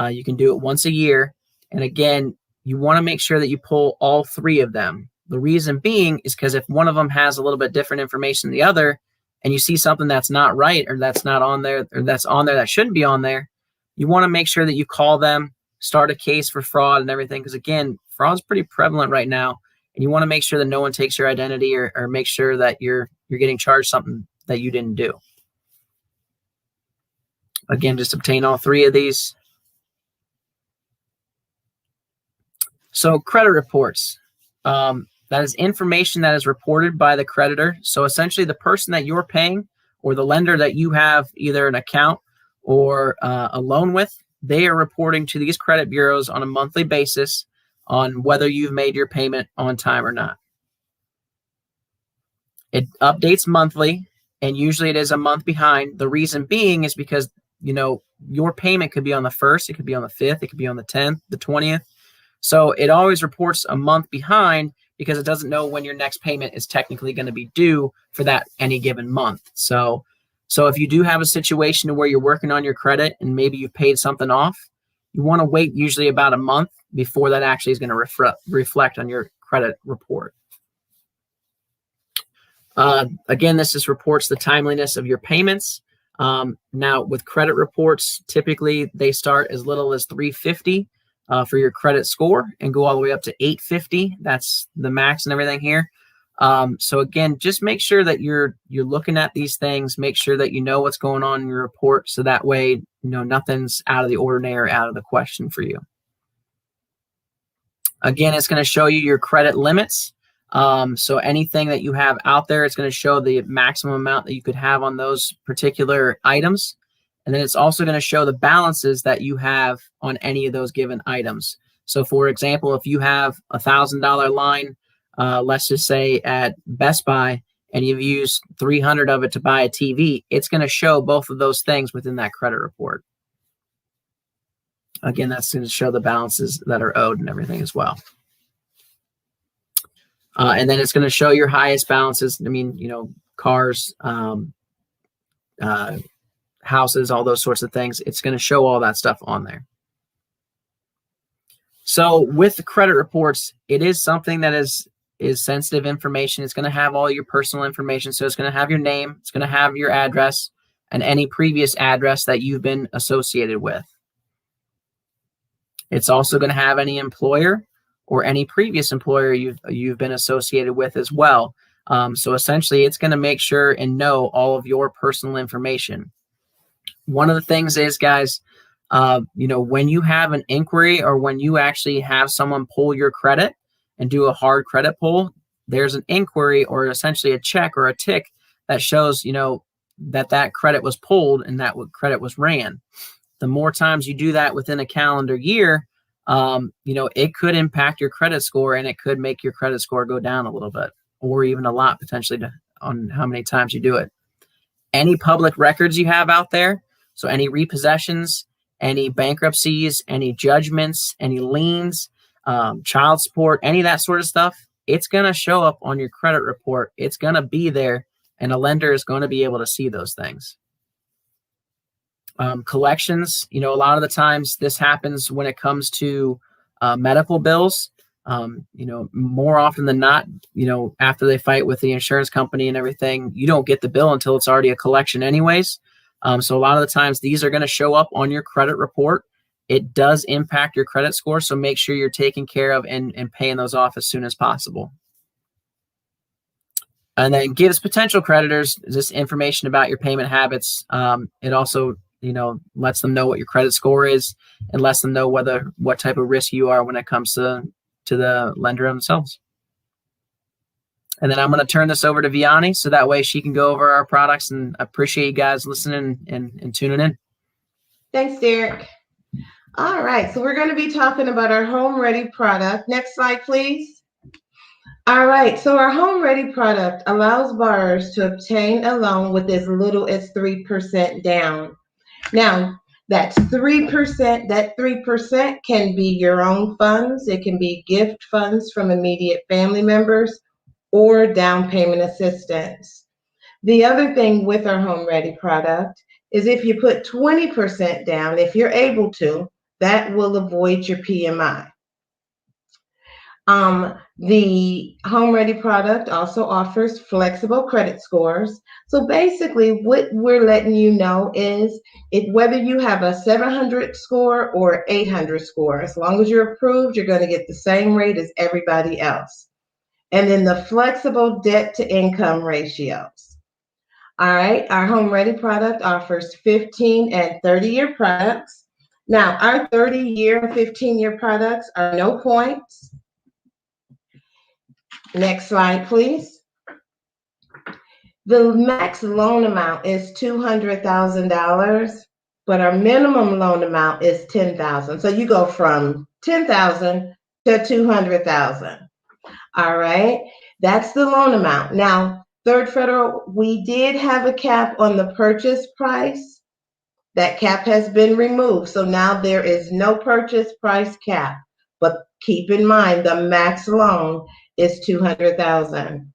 You can do it once a year. And again, you want to make sure that you pull all 3 of them. The reason being is because if one of them has a little bit different information than the other, and you see something that's not right, or that's not on there, or that's on there that shouldn't be on there, you want to make sure that you call them, start a case for fraud and everything. Because again, fraud is pretty prevalent right now, and you want to make sure that no one takes your identity or make sure that you're getting charged something that you didn't do. Again, just obtain all 3 of these. So credit reports, that is information that is reported by the creditor. So essentially the person that you're paying or the lender that you have either an account or a loan with, they are reporting to these credit bureaus on a monthly basis on whether you've made your payment on time or not. It updates monthly, and usually it is a month behind. The reason being is because your payment could be on the 1st, it could be on the 5th, it could be on the 10th, the 20th. So it always reports a month behind because it doesn't know when your next payment is technically going to be due for that any given month. So if you do have a situation where you're working on your credit and maybe you've paid something off, you want to wait usually about a month before that actually is going to reflect on your credit report. Again, this just reports the timeliness of your payments. Now with credit reports, typically they start as little as $350 for your credit score and go all the way up to $850. That's the max and everything here. So again, just make sure that you're looking at these things, make sure that you know what's going on in your report, so that way nothing's out of the ordinary, out of the question for you. Again, it's going to show you your credit limits. So anything that you have out there, it's going to show the maximum amount that you could have on those particular items. And then it's also going to show the balances that you have on any of those given items. So for example, if you have a $1,000 line, let's just say at Best Buy, and you've used 300 of it to buy a TV, it's going to show both of those things within that credit report. Again, that's going to show the balances that are owed and everything as well. And then it's going to show your highest balances. I mean, cars, houses, all those sorts of things. It's going to show all that stuff on there. So with the credit reports, it is something that is sensitive information. It's going to have all your personal information. So it's going to have your name, it's going to have your address, and any previous address that you've been associated with. It's also going to have any employer or any previous employer you've been associated with as well. So essentially, it's going to make sure and know all of your personal information. One of the things is, guys, when you have an inquiry or when you actually have someone pull your credit and do a hard credit pull, there's an inquiry or essentially a check or a tick that shows, that credit was pulled and that credit was ran. The more times you do that within a calendar year, it could impact your credit score, and it could make your credit score go down a little bit, or even a lot potentially on how many times you do it. Any public records you have out there, so any repossessions, any bankruptcies, any judgments, any liens, child support, any of that sort of stuff, it's going to show up on your credit report. It's going to be there, and a lender is going to be able to see those things. Collections, a lot of the times this happens when it comes to medical bills. More often than not, after they fight with the insurance company and everything, you don't get the bill until it's already a collection anyways. So a lot of the times these are going to show up on your credit report. It does impact your credit score, so make sure you're taking care of and paying those off as soon as possible. And then gives potential creditors this information about your payment habits. It also lets them know what your credit score is and lets them know what type of risk you are when it comes to the lender themselves. And then I'm going to turn this over to Vianney so that way she can go over our products, and I appreciate you guys listening and tuning in. Thanks, Derek. All right, so we're going to be talking about our Home Ready product. Next slide, please. All right, so our Home Ready product allows borrowers to obtain a loan with as little as 3% down. Now, that's 3%. That 3% can be your own funds. It can be gift funds from immediate family members or down payment assistance. The other thing with our Home Ready product is if you put 20% down, if you're able to, that will avoid your PMI. The Home Ready product also offers flexible credit scores. So basically what we're letting you know is whether you have a 700 score or 800 score, as long as you're approved, you're going to get the same rate as everybody else. And then the flexible debt to income ratios. All right, our Home Ready product offers 15 and 30-year products. Now, our 30-year and 15-year products are no points. Next slide, please. The max loan amount is $200,000, but our minimum loan amount is $10,000. So you go from $10,000 to $200,000. All right, that's the loan amount. Now, Third Federal, we did have a cap on the purchase price. That cap has been removed. So now there is no purchase price cap, but keep in mind the max loan is $200,000.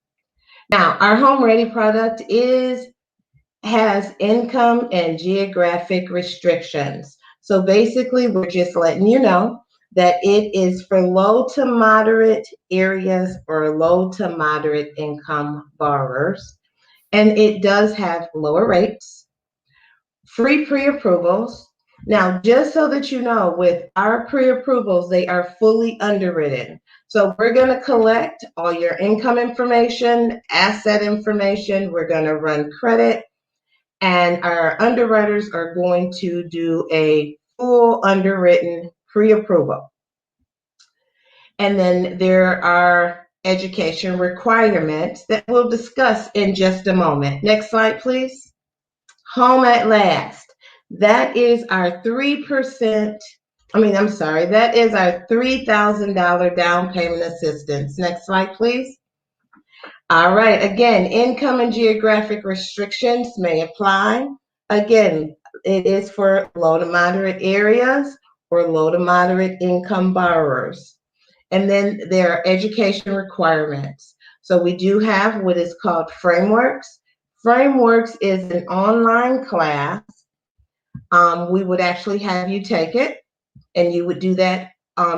Now, our Home Ready product has income and geographic restrictions. So basically, we're just letting you know that it is for low to moderate areas or low to moderate income borrowers. And it does have lower rates, free pre-approvals. Now, just so that you know, with our pre-approvals, they are fully underwritten. So we're going to collect all your income information, asset information. We're going to run credit, and our underwriters are going to do a full underwritten pre-approval. And then there are education requirements that we'll discuss in just a moment. Next slide, please. Home at Last. That is our 3%. That is our $3,000 down payment assistance. Next slide, please. All right, again, income and geographic restrictions may apply. Again, it is for low to moderate areas or low to moderate income borrowers. And then there are education requirements. So we do have what is called Frameworks. Frameworks is an online class. We would actually have you take it, and you would do that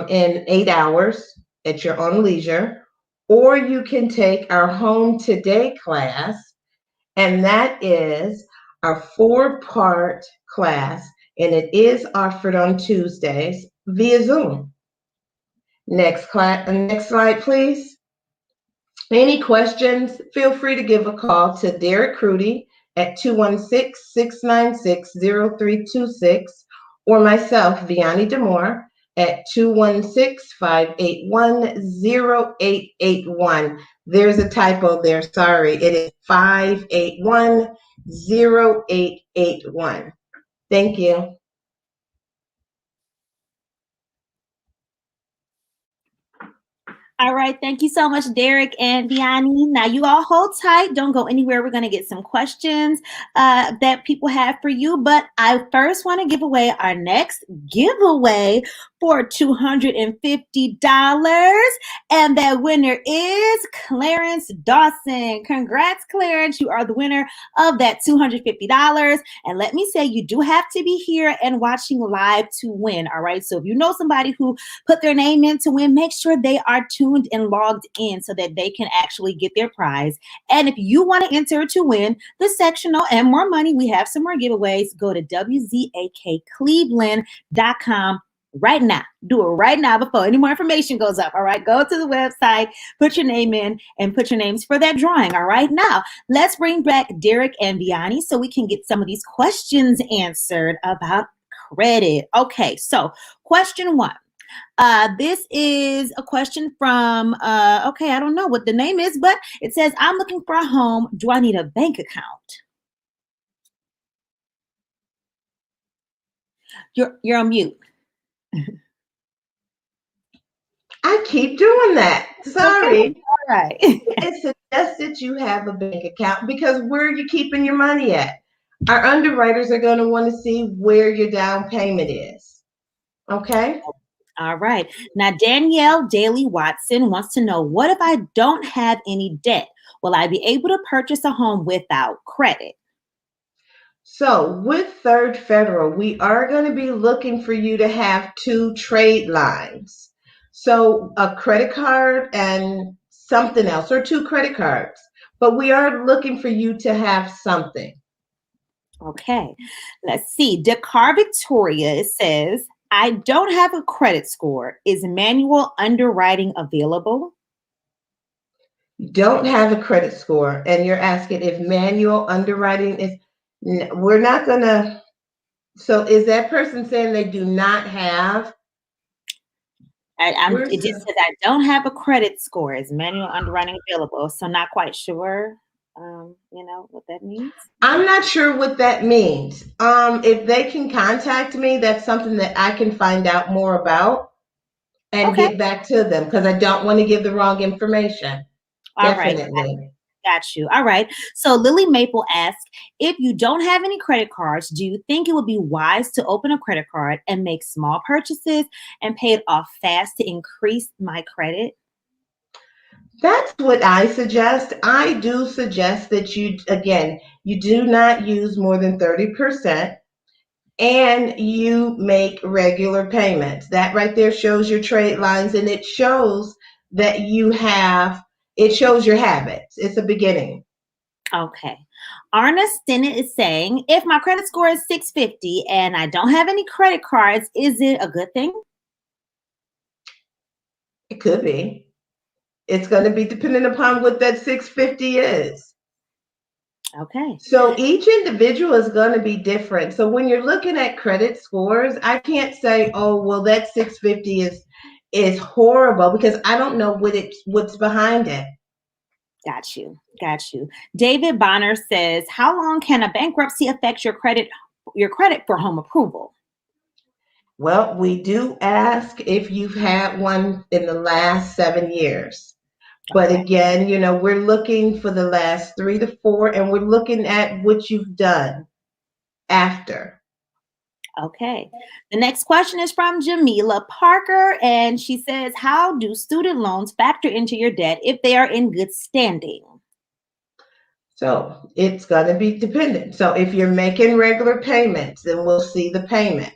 in 8 hours at your own leisure. Or you can take our Home Today class, and that is our 4-part class, and it is offered on Tuesdays. via Zoom. Next slide, please. Any questions, feel free to give a call to Derek Crudy at 216-696-0326 or myself, Vianney Demore, at 216-581-0881. There's a typo there, sorry. It is 581-0881. Thank you. All right. Thank you so much, Derek and Vianney. Now, you all hold tight. Don't go anywhere. We're going to get some questions that people have for you. But I first want to give away our next giveaway for $250. And that winner is Clarence Dawson. Congrats, Clarence. You are the winner of that $250. And let me say, you do have to be here and watching live to win. All right. So if you know somebody who put their name in to win, make sure they are tuned and logged in so that they can actually get their prize. And if you want to enter to win the sectional and more money, we have some more giveaways. Go to wzakcleveland.com right now. Do it right now before any more information goes up. All right. Go to the website, put your name in, and put your names for that drawing. All right. Now, let's bring back Derek and Vianney so we can get some of these questions answered about credit. Okay. So question one. This is a question from, okay, I don't know what the name is, but it says, I'm looking for a home. Do I need a bank account? You're on mute. I keep doing that. Sorry. Okay. All right. It suggests that you have a bank account because where are you keeping your money at? Our underwriters are going to want to see where your down payment is. Okay? All right. Now, Danielle Daly Watson wants to know, what if I don't have any debt? Will I be able to purchase a home without credit? So with Third Federal, we are going to be looking for you to have 2 trade lines. So a credit card and something else, or 2 credit cards. But we are looking for you to have something. Okay. Let's see. Dakar Victoria says, I don't have a credit score. Is manual underwriting available? Don't have a credit score, and you're asking if manual underwriting is, we're not going to, so is that person saying they do not have? It just says, I don't have a credit score. Is manual underwriting available? So not quite sure, you know, what that means. I'm not sure what that means. If they can contact me, that's something that I can find out more about and get back to them, because I don't want to give the wrong information. All Definitely. right. Got you. All right. So Lily Maple asks, if you don't have any credit cards, do you think it would be wise to open a credit card and make small purchases and pay it off fast to increase my credit? That's what I suggest. I do suggest that you do not use more than 30%, and you make regular payments. That right there shows your trade lines, and it shows that it shows your habits. It's a beginning. Okay. Arna Stinnett is saying, if my credit score is 650 and I don't have any credit cards, is it a good thing? It could be. It's going to be dependent upon what that 650 is. Okay. So each individual is going to be different. So when you're looking at credit scores, I can't say, oh, well, that 650 is horrible, because I don't know what's behind it. Got you. David Bonner says, how long can a bankruptcy affect your credit for home approval? Well, we do ask if you've had one in the last 7 years. But again, you know, we're looking for the last 3 to 4, and we're looking at what you've done after. Okay. The next question is from Jamila Parker, and she says, how do student loans factor into your debt if they are in good standing? So it's going to be dependent. So if you're making regular payments, then we'll see the payment.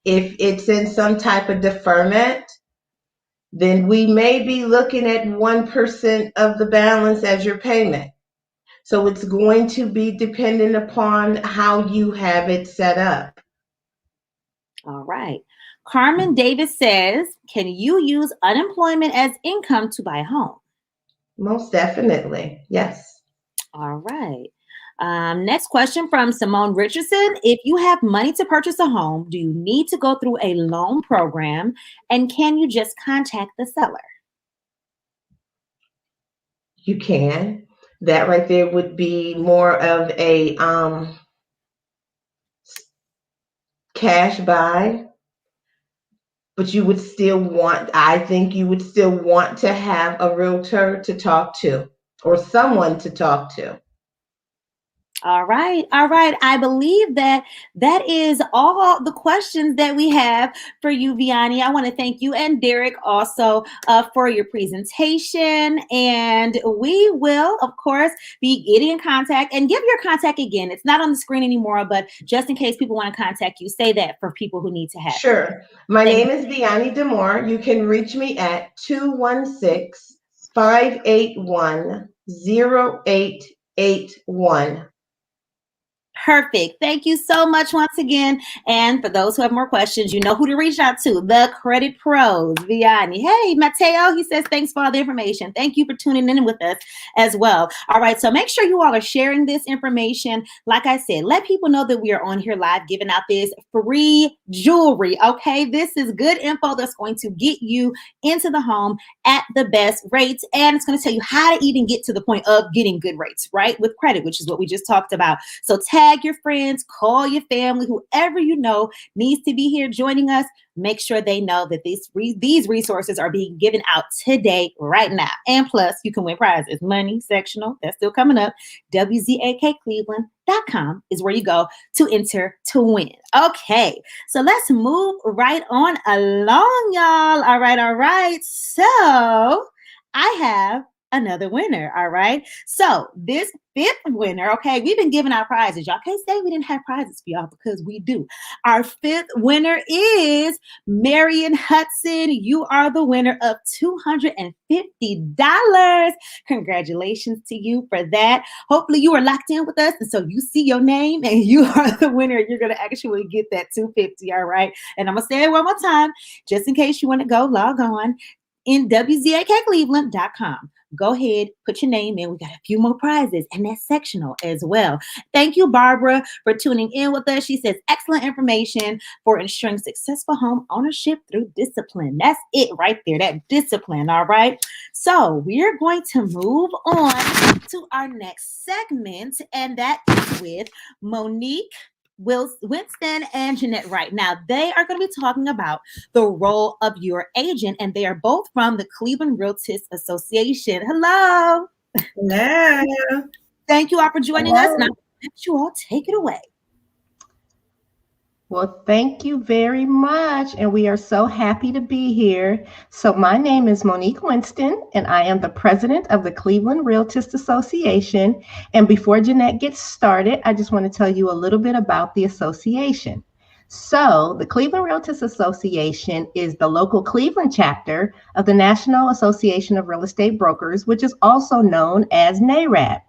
If it's in some type of deferment, then we may be looking at 1% of the balance as your payment. So it's going to be dependent upon how you have it set up. All right. Carmen Davis says, can you use unemployment as income to buy a home? Most definitely. Yes. All right. Next question from Simone Richardson. If you have money to purchase a home, do you need to go through a loan program? And can you just contact the seller? You can. That right there would be more of a cash buy. But you would still want, I think you would still want to have a realtor to talk to or someone to talk to. All right. All right. I believe that is all the questions that we have for you, Vianney. I want to thank you and Derek also for your presentation. And we will, of course, be getting in contact and give your contact again. It's not on the screen anymore, but just in case people want to contact you, say that for people who need to have. Sure. My name is Vianney Demore. You can reach me at 216-581-0881. Perfect. Thank you so much once again. And for those who have more questions, you know who to reach out to, the Credit Pros, Vianney. Hey, Mateo, he says, thanks for all the information. Thank you for tuning in with us as well. All right, so make sure you all are sharing this information. Like I said, let people know that we are on here live giving out this free jewelry, okay? This is good info that's going to get you into the home at the best rates, and it's going to tell you how to even get to the point of getting good rates, right? With credit, which is what we just talked about. So tag your friends, call your family, whoever you know needs to be here joining us. Make sure they know that these resources are being given out today, right now. And plus, you can win prizes. Money, sectional, that's still coming up. WZAKCleveland.com is where you go to enter to win. Okay, so let's move right on along, y'all. All right. So I have another winner. All right. So this fifth winner, okay, we've been giving out prizes. Y'all can't say we didn't have prizes for y'all because we do. Our fifth winner is Marion Hudson. You are the winner of $250. Congratulations to you for that. Hopefully you are locked in with us. And so you see your name and you are the winner. You're going to actually get that $250. All right. And I'm going to say it one more time, just in case you want to go log on in WZAKCleveland.com. Go ahead, put your name in. We got a few more prizes, and that's sectional as well. Thank you, Barbara, for tuning in with us. She says, excellent information for ensuring successful home ownership through discipline. That's it right there, that discipline, all right? So we're going to move on to our next segment, and that is with Monique Winston and Jeanette Wright. Now, they are going to be talking about the role of your agent, and they are both from the Cleveland Realtors Association. Hello. Hello. Thank you all for joining us. And I'll let you all take it away. Well, thank you very much. And we are so happy to be here. So my name is Monique Winston, and I am the president of the Cleveland Realtors Association. And before Jeanette gets started, I just want to tell you a little bit about the association. So the Cleveland Realtors Association is the local Cleveland chapter of the National Association of Real Estate Brokers, which is also known as NAREB.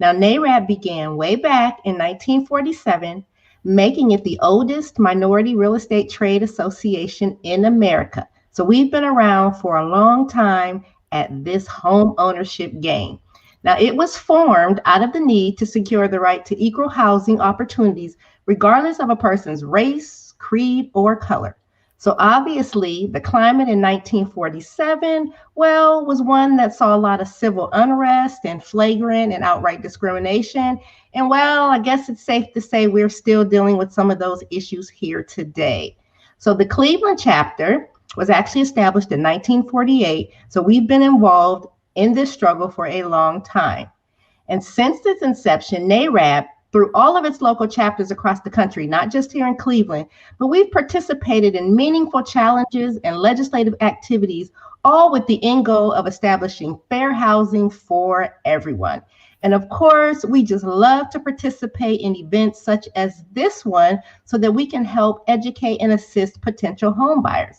Now, NAREB began way back in 1947, making it the oldest minority real estate trade association in America. So we've been around for a long time at this home ownership game. Now, it was formed out of the need to secure the right to equal housing opportunities, regardless of a person's race, creed, or color. So obviously, the climate in 1947, well, was one that saw a lot of civil unrest and flagrant and outright discrimination. And well, I guess it's safe to say we're still dealing with some of those issues here today. So the Cleveland chapter was actually established in 1948. So we've been involved in this struggle for a long time. And since its inception, NAREB, through all of its local chapters across the country, not just here in Cleveland, but we've participated in meaningful challenges and legislative activities, all with the end goal of establishing fair housing for everyone. And of course, we just love to participate in events such as this one so that we can help educate and assist potential home buyers.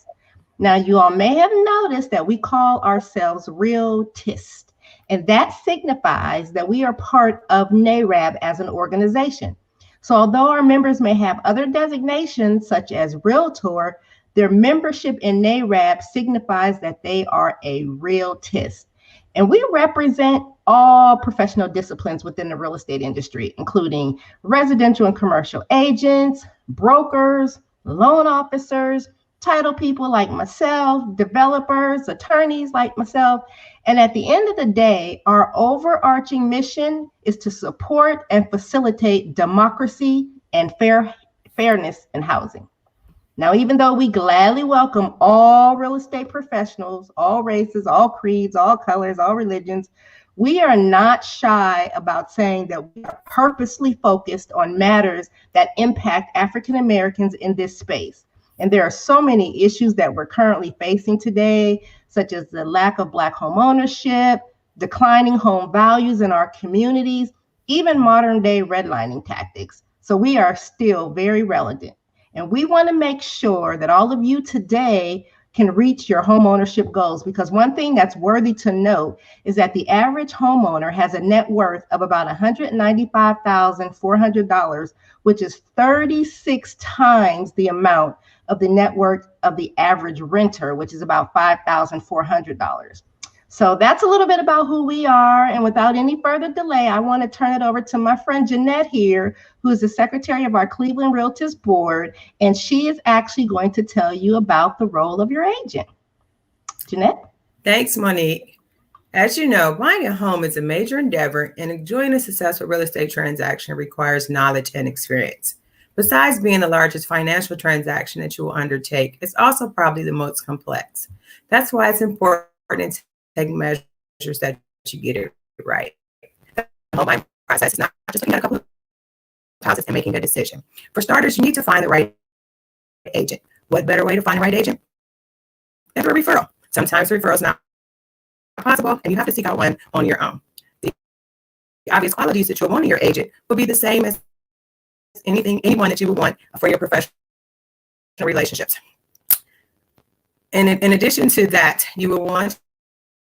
Now, you all may have noticed that we call ourselves Realtors. And that signifies that we are part of NAREB as an organization. So although our members may have other designations such as Realtor, Their membership in NARAB signifies that they are a realtist. And we represent all professional disciplines within the real estate industry, including residential and commercial agents, brokers, loan officers, title people like myself, developers, attorneys like myself. And at the end of the day, our overarching mission is to support and facilitate democracy and fairness in housing. Now, even though we gladly welcome all real estate professionals, all races, all creeds, all colors, all religions, we are not shy about saying that we are purposely focused on matters that impact African Americans in this space. And there are so many issues that we're currently facing today, such as the lack of Black home ownership, declining home values in our communities, even modern day redlining tactics. So we are still very relevant. And we want to make sure that all of you today can reach your home ownership goals, because one thing that's worthy to note is that the average homeowner has a net worth of about $195,400, which is 36 times the amount of the net worth of the average renter, which is about $5,400. So that's a little bit about who we are. And without any further delay, I want to turn it over to my friend Jeanette here, who is the secretary of our Cleveland Realtors Board. And she is actually going to tell you about the role of your agent. Jeanette? Thanks, Monique. As you know, buying a home is a major endeavor, and enjoying a successful real estate transaction requires knowledge and experience. Besides being the largest financial transaction that you will undertake, it's also probably the most complex. That's why it's important to take measures that you get it right. The home buying process is not just looking at a couple of houses and making a decision. For starters, you need to find the right agent. What better way to find the right agent than through a referral? Sometimes referral is not possible, and you have to seek out one on your own. The obvious qualities that you'll want in your agent will be the same as anyone that you would want for your professional relationships. And in addition to that, you will want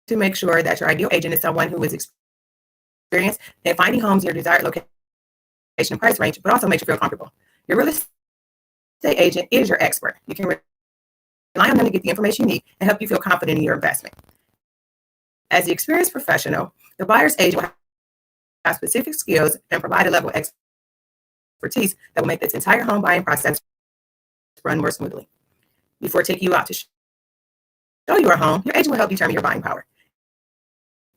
to make sure that your ideal agent is someone who is experienced in finding homes in your desired location and price range, but also makes you feel comfortable. Your real estate agent is your expert. You can rely on them to get the information you need and help you feel confident in your investment. As the experienced professional, the buyer's agent will have specific skills and provide a level of expertise that will make this entire home buying process run more smoothly. Before taking you out to show you a home, your agent will help determine your buying power.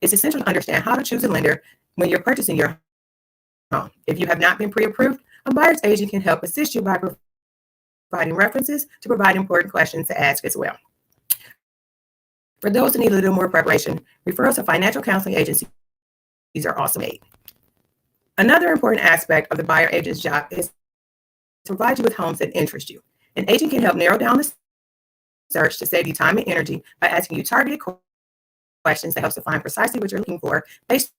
It's essential to understand how to choose a lender when you're purchasing your home. If you have not been pre-approved, a buyer's agent can help assist you by providing references to provide important questions to ask as well. For those who need a little more preparation, referrals to financial counseling agencies are also made. Another important aspect of the buyer agent's job is to provide you with homes that interest you. An agent can help narrow down the search to save you time and energy by asking you targeted questions that helps to find precisely what you're looking for based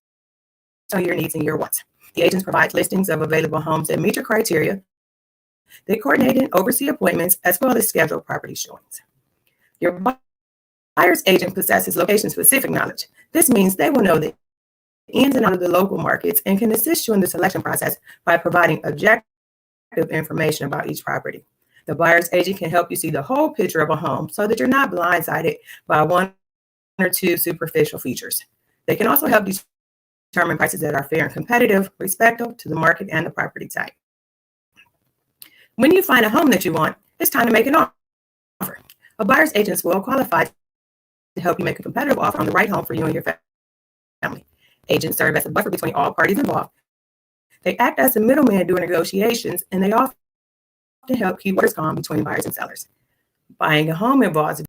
on your needs and your wants. The agents provide listings of available homes that meet your criteria. They coordinate and oversee appointments as well as schedule property showings. Your buyer's agent possesses location-specific knowledge. This means they will know the ins and outs of the local markets and can assist you in the selection process by providing objective information about each property. The buyer's agent can help you see the whole picture of a home so that you're not blindsided by one or two superficial features. They can also help you determine prices that are fair and competitive, respectful to the market and the property type. When you find a home that you want, it's time to make an offer. A buyer's agent is well qualified to help you make a competitive offer on the right home for you and your family. Agents serve as a buffer between all parties involved. They act as a middleman during negotiations, and they often help keep waters calm between buyers and sellers. Buying a home involves.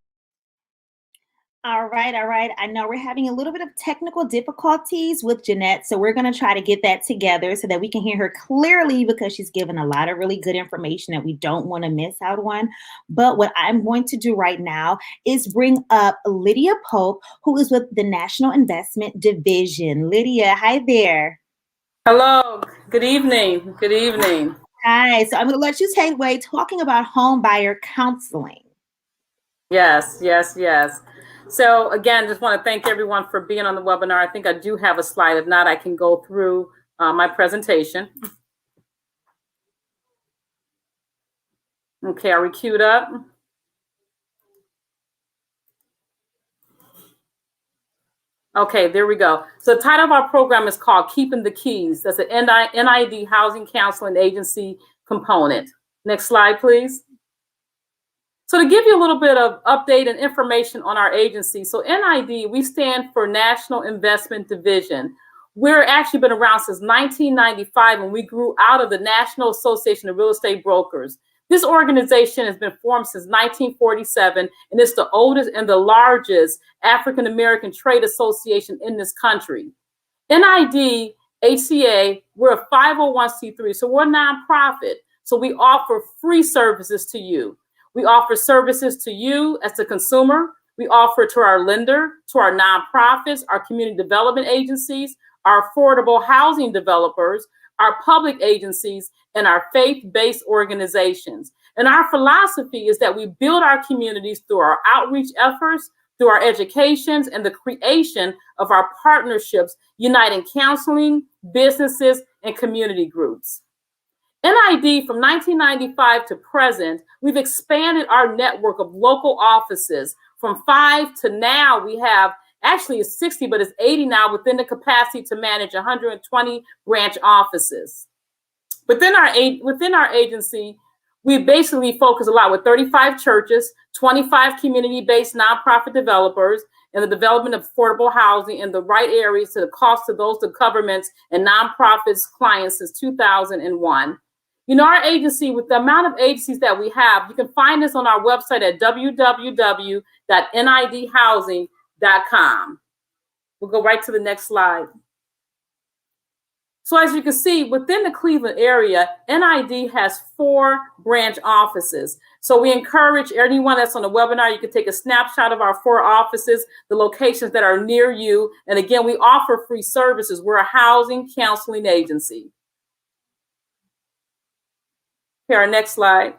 All right. I know we're having a little bit of technical difficulties with Jeanette, so we're going to try to get that together so that we can hear her clearly, because she's given a lot of really good information that we don't want to miss out on. But what I'm going to do right now is bring up Lydia Pope, who is with the National Investment Division. Lydia, hi there. Hello. Good evening. Good evening. Hi. So I'm going to let you take away talking about home buyer counseling. Yes. So again, just want to thank everyone for being on the webinar. I think I do have a slide. If not, I can go through my presentation. Okay, are we queued up? Okay, there we go. So the title of our program is called Keeping the Keys. That's an NID Housing Counseling Agency component. Next slide, please. So to give you a little bit of update and information on our agency, so NID, we stand for National Investment Division. We're actually been around since 1995, and we grew out of the National Association of Real Estate Brokers. This organization has been formed since 1947, and it's the oldest and the largest African American trade association in this country. NID, HCA, we're a 501c3, so we're a nonprofit. So we offer free services to you. We offer services to you as a consumer. We offer to our lender, to our nonprofits, our community development agencies, our affordable housing developers, our public agencies, and our faith-based organizations. And our philosophy is that we build our communities through our outreach efforts, through our educations, and the creation of our partnerships, uniting counseling, businesses, and community groups. NID, from 1995 to present, we've expanded our network of local offices from 5 to now we have, actually it's 60, but it's 80 now, within the capacity to manage 120 branch offices. Within our agency, we basically focus a lot with 35 churches, 25 community-based nonprofit developers, and the development of affordable housing in the right areas to the cost of those, the governments and nonprofits clients since 2001. You know, our agency, with the amount of agencies that we have, you can find us on our website at www.nidhousing.com. We'll go right to the next slide. So as you can see, within the Cleveland area, NID has 4 branch offices. So we encourage anyone that's on the webinar, you can take a snapshot of our 4 offices, the locations that are near you. And again, we offer free services. We're a housing counseling agency. Here, our next slide.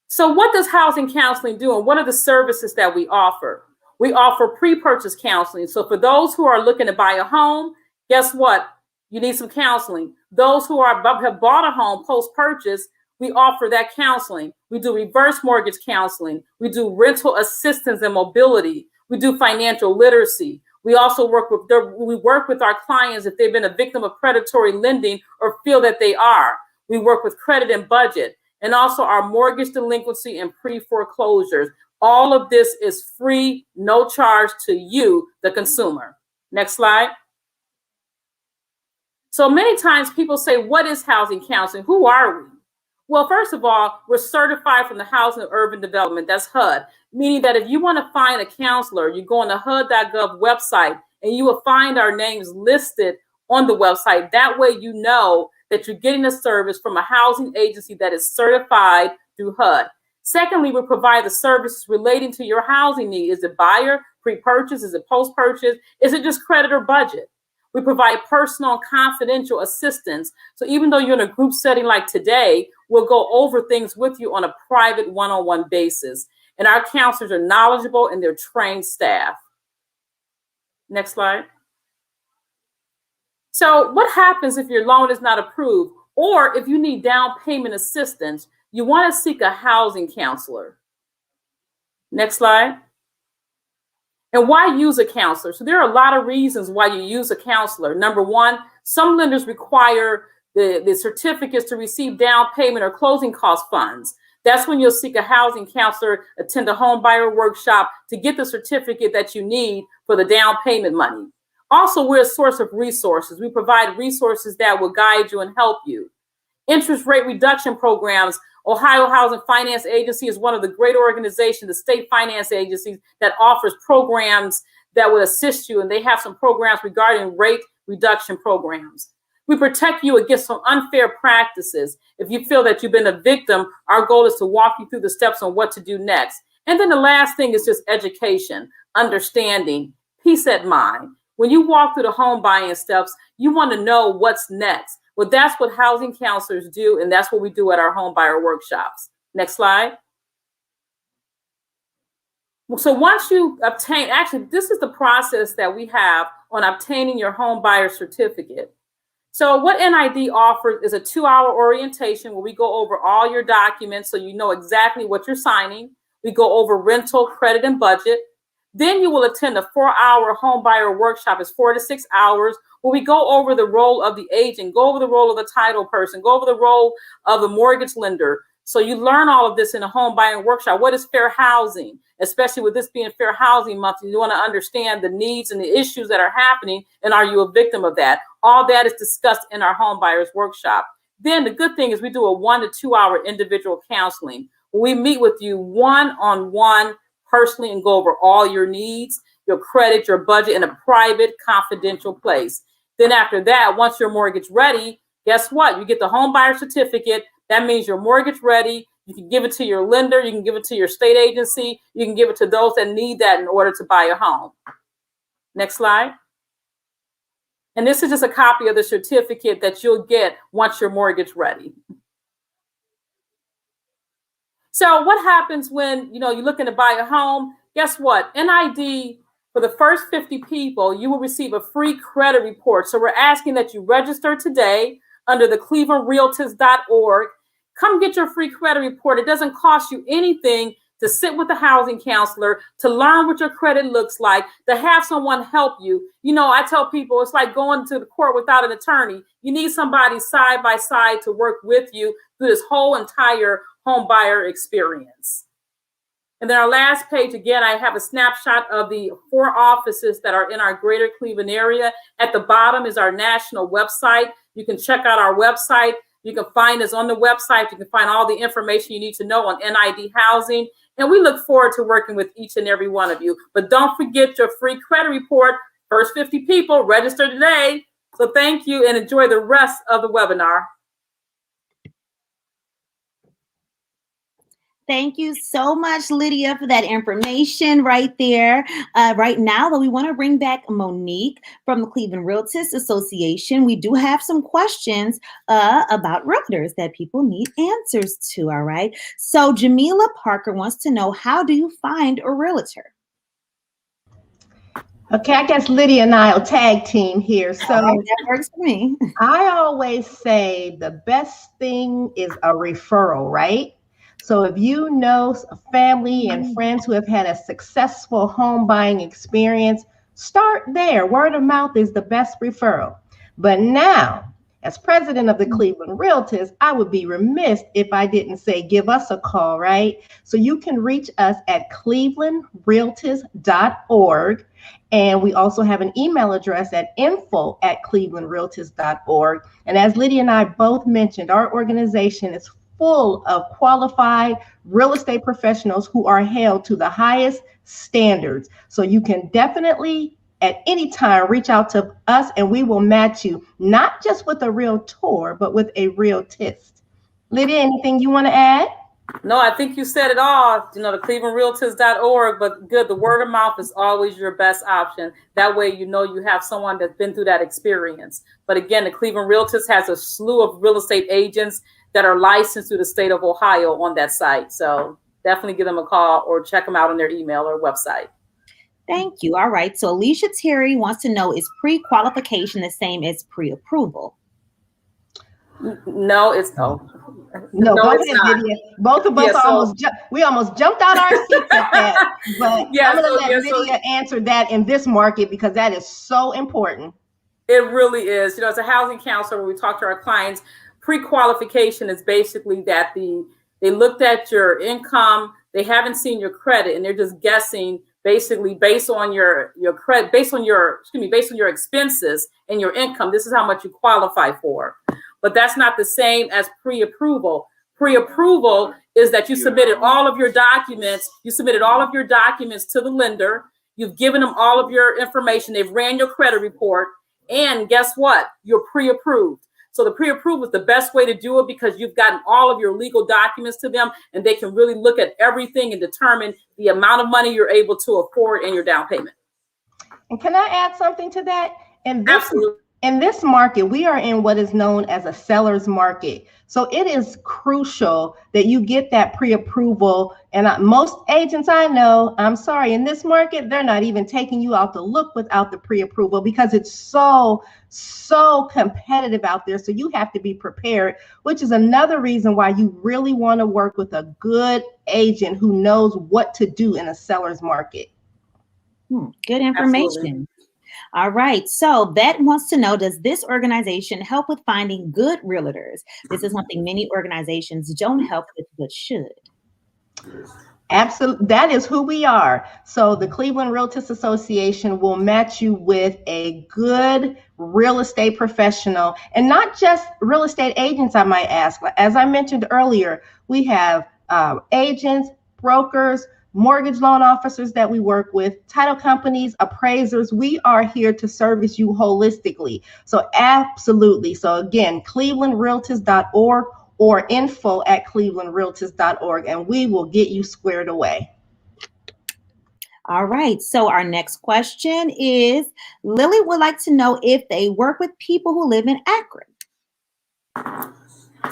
So what does housing counseling do, and what are the services that we offer? We offer pre-purchase counseling. So for those who are looking to buy a home, guess what? You need some counseling. Those who have bought a home post-purchase, we offer that counseling. We do reverse mortgage counseling. We do rental assistance and mobility. We do financial literacy. We also work with our clients if they've been a victim of predatory lending or feel that they are. We work with credit and budget, and also our mortgage delinquency and pre-foreclosures. All of this is free, no charge to you, the consumer. Next slide. So many times people say, what is housing counseling? Who are we? Well, first of all, we're certified from the Housing and Urban Development, that's HUD, meaning that if you want to find a counselor, you go on the HUD.gov website and you will find our names listed on the website. That way you know that you're getting a service from a housing agency that is certified through HUD. Secondly, we provide the services relating to your housing need. Is it buyer, pre-purchase? Is it post-purchase? Is it just credit or budget? We provide personal and confidential assistance. So even though you're in a group setting like today, we'll go over things with you on a private one-on-one basis. And our counselors are knowledgeable and they're trained staff. Next slide. So what happens if your loan is not approved, or if you need down payment assistance, you want to seek a housing counselor? Next slide. And why use a counselor? So there are a lot of reasons why you use a counselor. Number one, some lenders require the certificates to receive down payment or closing cost funds. That's when you'll seek a housing counselor, attend a home buyer workshop to get the certificate that you need for the down payment money. Also, we're a source of resources. We provide resources that will guide you and help you. Interest rate reduction programs. Ohio Housing Finance Agency is one of the great organizations, the state finance agencies, that offers programs that will assist you. And they have some programs regarding rate reduction programs. We protect you against some unfair practices. If you feel that you've been a victim, our goal is to walk you through the steps on what to do next. And then the last thing is just education, understanding, peace at mind. When you walk through the home buying steps, you want to know what's next. Well, that's what housing counselors do, and that's what we do at our home buyer workshops. Next slide. So once you obtain, actually, this is the process that we have on obtaining your home buyer certificate. So what NID offers is a 2-hour orientation where we go over all your documents so you know exactly what you're signing. We go over rental, credit, and budget. Then you will attend a 4-hour home buyer workshop. It's 4 to 6 hours where we go over the role of the agent, go over the role of the title person, go over the role of the mortgage lender. So you learn all of this in a home buying workshop. What is fair housing? Especially with this being Fair Housing Month, you want to understand the needs and the issues that are happening, and are you a victim of that? All that is discussed in our home buyers workshop. Then the good thing is we do a 1 to 2 hour individual counseling. We meet with you one-on-one personally and go over all your needs, your credit, your budget in a private, confidential place. Then after that, once you're mortgage ready, guess what? You get the home buyer certificate. That means you're mortgage ready. You can give it to your lender. You can give it to your state agency. You can give it to those that need that in order to buy a home. Next slide. And this is just a copy of the certificate that you'll get once you're mortgage ready. So what happens when, you're looking to buy a home? Guess what? NID, for the first 50 people, you will receive a free credit report. So we're asking that you register today under the clevelandrealtors.org. Come get your free credit report. It doesn't cost you anything to sit with a housing counselor, to learn what your credit looks like, to have someone help you. I tell people it's like going to the court without an attorney. You need somebody side by side to work with you through this whole entire home buyer experience. And then our last page, again, I have a snapshot of the 4 offices that are in our greater Cleveland area. At the bottom is our national website. You can check out our website. You can find us on the website. You can find all the information you need to know on NID housing. And we look forward to working with each and every one of you. But don't forget your free credit report. First 50 people, register today. So thank you and enjoy the rest of the webinar. Thank you so much, Lydia, for that information right there. Right now, though, we want to bring back Monique from the Cleveland Realtors Association. We do have some questions about realtors that people need answers to, all right? So Jamila Parker wants to know, how do you find a realtor? Okay, I guess Lydia and I will tag team here. So that works for me. I always say the best thing is a referral, right? So if you know a family and friends who have had a successful home buying experience, start there. Word of mouth is the best referral. But now, as president of the Cleveland Realtors, I would be remiss if I didn't say give us a call, right? So you can reach us at clevelandrealtors.org. And we also have an email address at info@clevelandrealtors.org. And as Lydia and I both mentioned, our organization is full of qualified real estate professionals who are held to the highest standards. So you can definitely at any time reach out to us and we will match you, not just with a realtor, but with a realtist. Lydia, anything you want to add? No, I think you said it all. The clevelandrealtors.org, but good. The word of mouth is always your best option. That way, you have someone that's been through that experience. But again, the Cleveland Realtors has a slew of real estate agents that are licensed through the state of Ohio on that site. So definitely give them a call or check them out on their email or website. Thank you. All right. So Alicia Terry wants to know, is pre-qualification the same as pre-approval? No, it's no. No, No, go it's ahead, not. Lydia. Both of us almost jumped out our seats at that. But Yeah, I'm going to so- let yeah, so- Lydia answer that in this market because that is so important. It really is. As a housing counselor, when we talk to our clients, pre-qualification is basically that they looked at your income, they haven't seen your credit, and they're just guessing basically based on your credit, based on your expenses and your income. This is how much you qualify for. But that's not the same as pre-approval. Pre-approval is that you submitted all of your documents. You submitted all of your documents to the lender. You've given them all of your information. They've ran your credit report. And guess what? You're pre-approved. So the pre-approval is the best way to do it because you've gotten all of your legal documents to them and they can really look at everything and determine the amount of money you're able to afford in your down payment. And can I add something to that? Absolutely. In this market, we are in what is known as a seller's market. So it is crucial that you get that pre-approval. And most agents I know, I'm sorry, in this market, they're not even taking you out to look without the pre-approval because it's so competitive out there. So you have to be prepared, which is another reason why you really want to work with a good agent who knows what to do in a seller's market. Good information. Absolutely. All right. So Vet wants to know, does this organization help with finding good realtors? This is something many organizations don't help with, but should. Absolutely. That is who we are. So the Cleveland Realtors Association will match you with a good real estate professional, and not just real estate agents, I might ask. As I mentioned earlier, we have agents, brokers, mortgage loan officers that we work with, title companies, appraisers. We are here to service you holistically. So absolutely. So again, clevelandrealtors.org or info@clevelandrealtors.org, and we will get you squared away. All right. So our next question is, Lily would like to know if they work with people who live in Akron.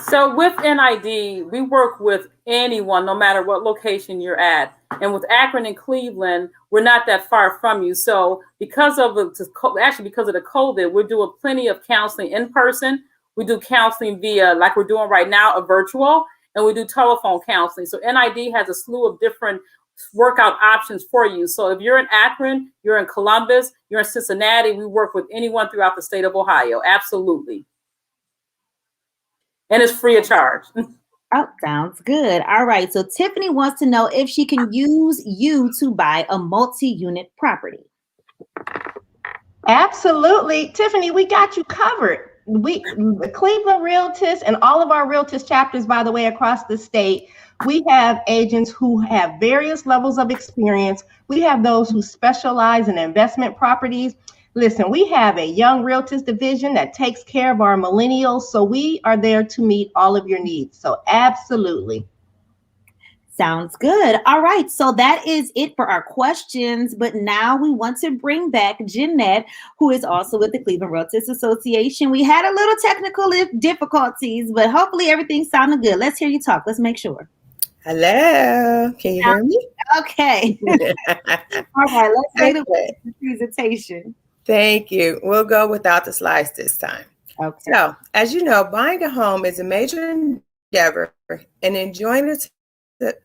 So with NID, we work with anyone, no matter what location you're at. And with Akron and Cleveland, we're not that far from you. So because of the COVID, we're doing plenty of counseling in person. We do counseling via, like we're doing right now, a virtual, and we do telephone counseling. So NID has a slew of different workout options for you. So if you're in Akron, you're in Columbus, you're in Cincinnati, we work with anyone throughout the state of Ohio. Absolutely. And it's free of charge. Oh, sounds good. All right. So Tiffany wants to know if she can use you to buy a multi-unit property. Absolutely. Tiffany, we got you covered. The Cleveland Realtors and all of our Realtors chapters, by the way, across the state, we have agents who have various levels of experience. We have those who specialize in investment properties. Listen, we have a young Realtors division that takes care of our millennials. So we are there to meet all of your needs. So absolutely. Sounds good. All right. So that is it for our questions. But now we want to bring back Jeanette, who is also with the Cleveland Realtors Association. We had a little technical difficulties, but hopefully everything sounded good. Let's hear you talk. Let's make sure. Hello. Can you hear me? Okay. All right. Let's say the presentation. Thank you. We'll go without the slides this time. Okay. So, as you know, buying a home is a major endeavor, and enjoying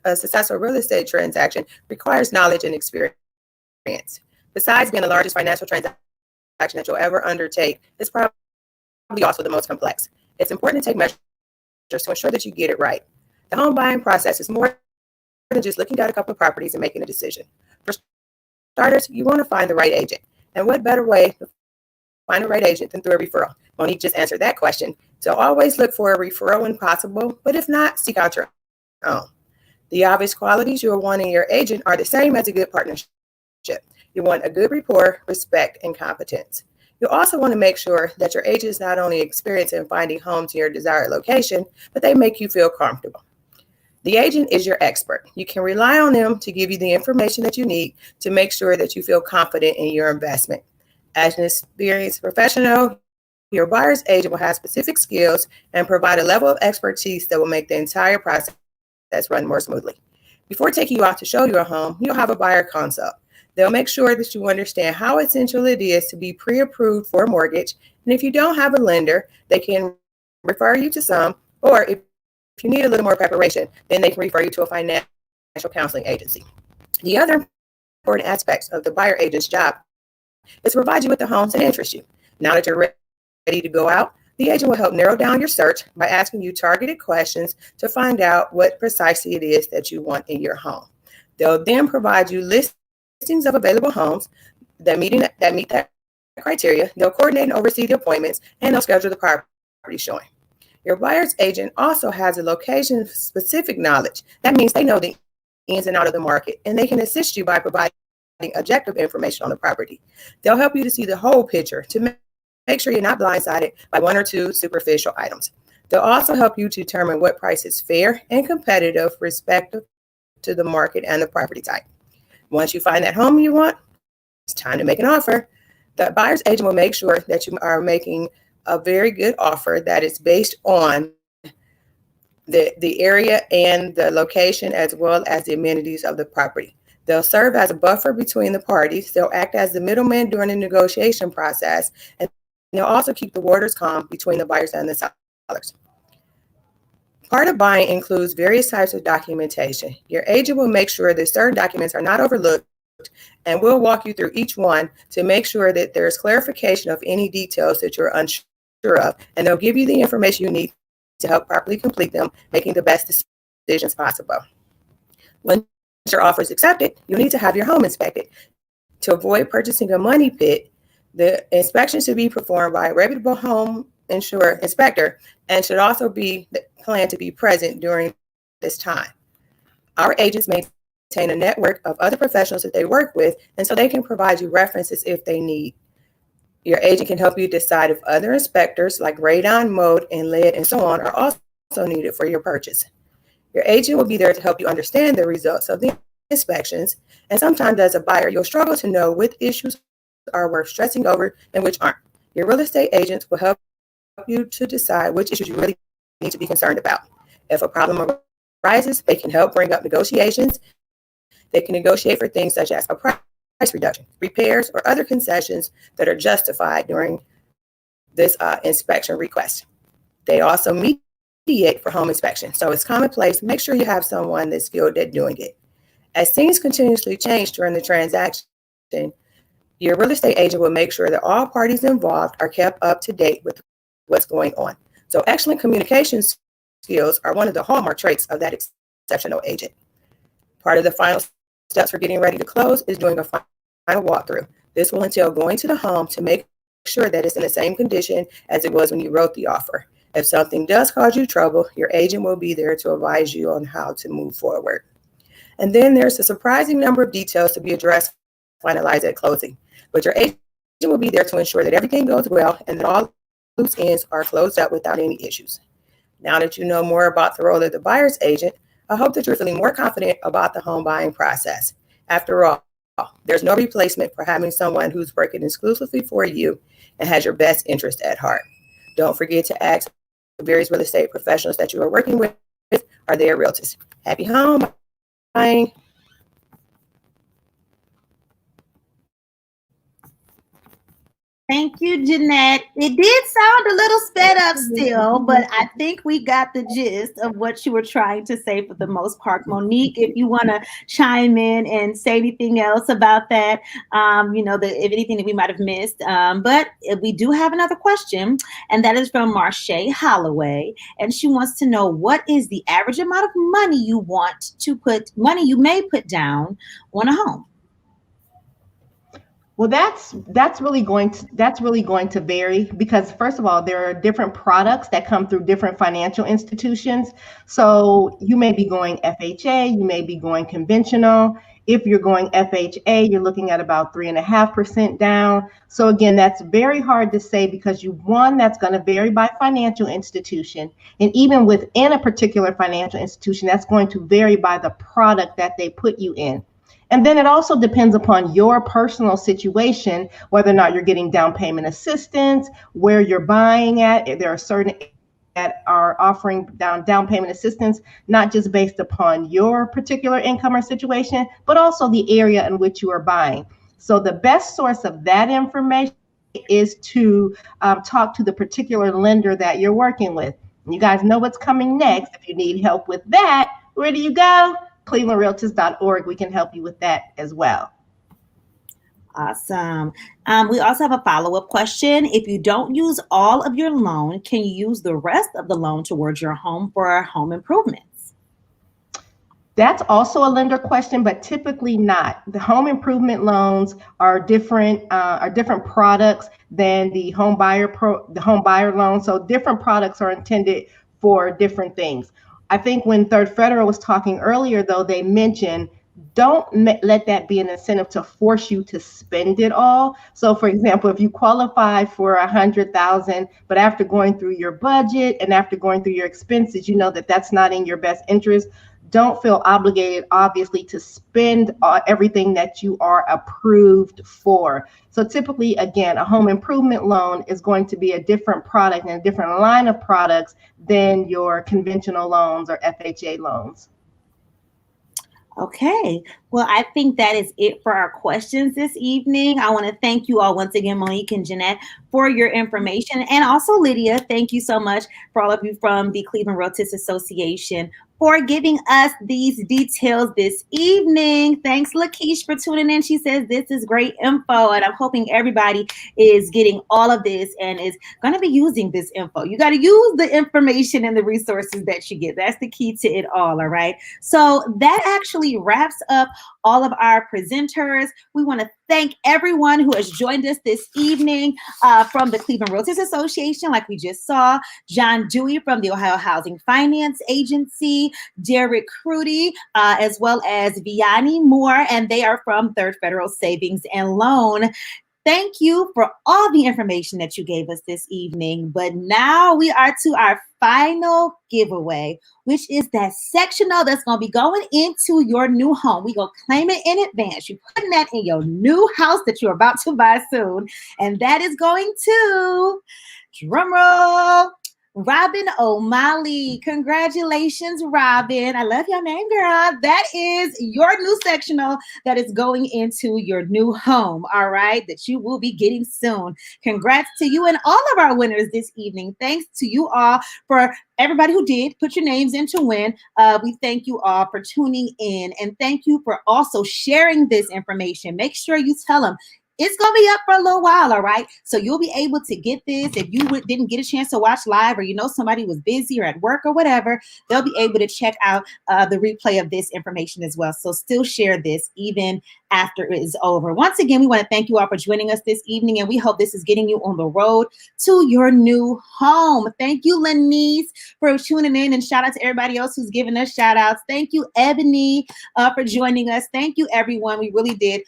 a successful real estate transaction requires knowledge and experience. Besides being the largest financial transaction that you'll ever undertake, it's probably also the most complex. It's important to take measures to ensure that you get it right. The home buying process is more than just looking at a couple of properties and making a decision. For starters, you want to find the right agent. And what better way to find the right agent than through a referral? Monique just answered that question. So always look for a referral when possible, but if not, seek out your own. The obvious qualities you will want in your agent are the same as a good partnership. You want a good rapport, respect, and competence. You also want to make sure that your agent is not only experienced in finding homes in your desired location, but they make you feel comfortable. The agent is your expert. You can rely on them to give you the information that you need to make sure that you feel confident in your investment. As an experienced professional, your buyer's agent will have specific skills and provide a level of expertise that will make the entire process run more smoothly. Before taking you out to show you a home, you'll have a buyer consult. They'll make sure that you understand how essential it is to be pre-approved for a mortgage. And if you don't have a lender, they can refer you to some, or if you need a little more preparation, then they can refer you to a financial counseling agency. The other important aspects of the buyer agent's job is to provide you with the homes that interest you. Now that you're ready to go out, the agent will help narrow down your search by asking you targeted questions to find out what precisely it is that you want in your home. They'll then provide you listings of available homes that meet that criteria. They'll coordinate and oversee the appointments, and they'll schedule the property showing. Your buyer's agent also has a location-specific knowledge. That means they know the ins and outs of the market, and they can assist you by providing objective information on the property. They'll help you to see the whole picture to make sure you're not blindsided by one or two superficial items. They'll also help you to determine what price is fair and competitive respective to the market and the property type. Once you find that home you want, it's time to make an offer. The buyer's agent will make sure that you are making a very good offer that is based on the area and the location, as well as the amenities of the property. They'll serve as a buffer between the parties. They'll act as the middleman during the negotiation process, and they'll also keep the waters calm between the buyers and the sellers. Part of buying includes various types of documentation. Your agent will make sure that certain documents are not overlooked and we'll walk you through each one to make sure that there's clarification of any details that you're unsure of, and they'll give you the information you need to help properly complete them, making the best decisions possible. Once your offer is accepted, you'll need to have your home inspected. To avoid purchasing a money pit, the inspection should be performed by a reputable home inspector and should also be planned to be present during this time. Our agents maintain a network of other professionals that they work with, and so they can provide you references if they need. Your agent can help you decide if other inspectors like radon, mold, and lead, and so on are also needed for your purchase. Your agent will be there to help you understand the results of the inspections, and sometimes as a buyer, you'll struggle to know which issues are worth stressing over and which aren't. Your real estate agents will help you to decide which issues you really need to be concerned about. If a problem arises, they can help bring up negotiations. They can negotiate for things such as a price reduction, repairs, or other concessions that are justified during this inspection request. They also mediate for home inspection, so it's commonplace. Make sure you have someone that's skilled at doing it. As things continuously change during the transaction, your real estate agent will make sure that all parties involved are kept up to date with what's going on. So excellent communication skills are one of the hallmark traits of that exceptional agent. Part of the final steps for getting ready to close is doing a final walkthrough. This will entail going to the home to make sure that it's in the same condition as it was when you wrote the offer. If something does cause you trouble, your agent will be there to advise you on how to move forward. And then there's a surprising number of details to be addressed, finalized at closing. But your agent will be there to ensure that everything goes well and that all loose ends are closed up without any issues. Now that you know more about the role of the buyer's agent, I hope that you're feeling more confident about the home buying process. After all, there's no replacement for having someone who's working exclusively for you and has your best interest at heart. Don't forget to ask the various real estate professionals that you are working with, are they realtors? Happy home buying. Thank you, Jeanette. It did sound a little sped up still, but I think we got the gist of what you were trying to say for the most part. Monique, if you want to chime in and say anything else about that, if anything that we might have missed. But we do have another question, and that is from Marche Holloway. And she wants to know, what is the average amount of money you may put down on a home? Well, that's really going to vary, because first of all, there are different products that come through different financial institutions. So you may be going FHA, you may be going conventional. If you're going FHA, you're looking at about 3.5% down. So again, that's very hard to say, because that's going to vary by financial institution. And even within a particular financial institution, that's going to vary by the product that they put you in. And then it also depends upon your personal situation, whether or not you're getting down payment assistance, where you're buying at. There are certain that are offering down payment assistance, not just based upon your particular income or situation, but also the area in which you are buying. So the best source of that information is to talk to the particular lender that you're working with. You guys know what's coming next. If you need help with that, where do you go? ClevelandRealtors.org. We can help you with that as well. Awesome. We also have a follow-up question. If you don't use all of your loan, can you use the rest of the loan towards your home for home improvements? That's also a lender question, but typically not. The home improvement loans are different products than the home buyer loan. So different products are intended for different things. I think when Third Federal was talking earlier, though, they mentioned, don't let that be an incentive to force you to spend it all. So for example, if you qualify for $100,000, but after going through your budget and after going through your expenses, you know that that's not in your best interest, don't feel obligated, obviously, to spend everything that you are approved for. So typically, again, a home improvement loan is going to be a different product and a different line of products than your conventional loans or FHA loans. Okay, well, I think that is it for our questions this evening. I want to thank you all once again, Monique and Jeanette, for your information. And also, Lydia, thank you so much for all of you from the Cleveland Realtors Association for giving us these details this evening. Thanks, Lakeisha, for tuning in. She says this is great info, and I'm hoping everybody is getting all of this and is going to be using this info. You got to use the information and the resources that you get. That's the key to it all right? So that actually wraps up all of our presenters. We want to thank everyone who has joined us this evening from the Cleveland Realtors Association, like we just saw, John Dewey from the Ohio Housing Finance Agency, Derek Crudy, as well as Vianney Moore, and they are from Third Federal Savings and Loan. Thank you for all the information that you gave us this evening. But now we are to our final giveaway, which is that sectional that's going to be going into your new home. We're going to claim it in advance. You're putting that in your new house that you're about to buy soon. And that is going to, drum roll, Robin O'Malley. Congratulations, Robin. I love your name, girl. That is your new sectional that is going into your new home, all right, that you will be getting soon. Congrats to you and all of our winners this evening. Thanks to you all for everybody who did put your names in to win. We thank you all for tuning in, and thank you for also sharing this information. Make sure you tell them. It's going to be up for a little while, all right? So you'll be able to get this. If you didn't get a chance to watch live, or you know somebody was busy or at work or whatever, they'll be able to check out the replay of this information as well. So still share this even after it is over. Once again, we want to thank you all for joining us this evening, and we hope this is getting you on the road to your new home. Thank you, Lenise, for tuning in, and shout out to everybody else who's giving us shout outs. Thank you, Ebony, for joining us. Thank you, everyone. We really did.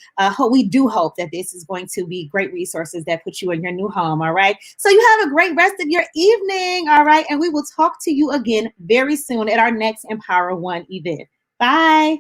We do hope that this is going to be great resources that put you in your new home. All right. So you have a great rest of your evening. All right. And we will talk to you again very soon at our next EmpowerOne event. Bye.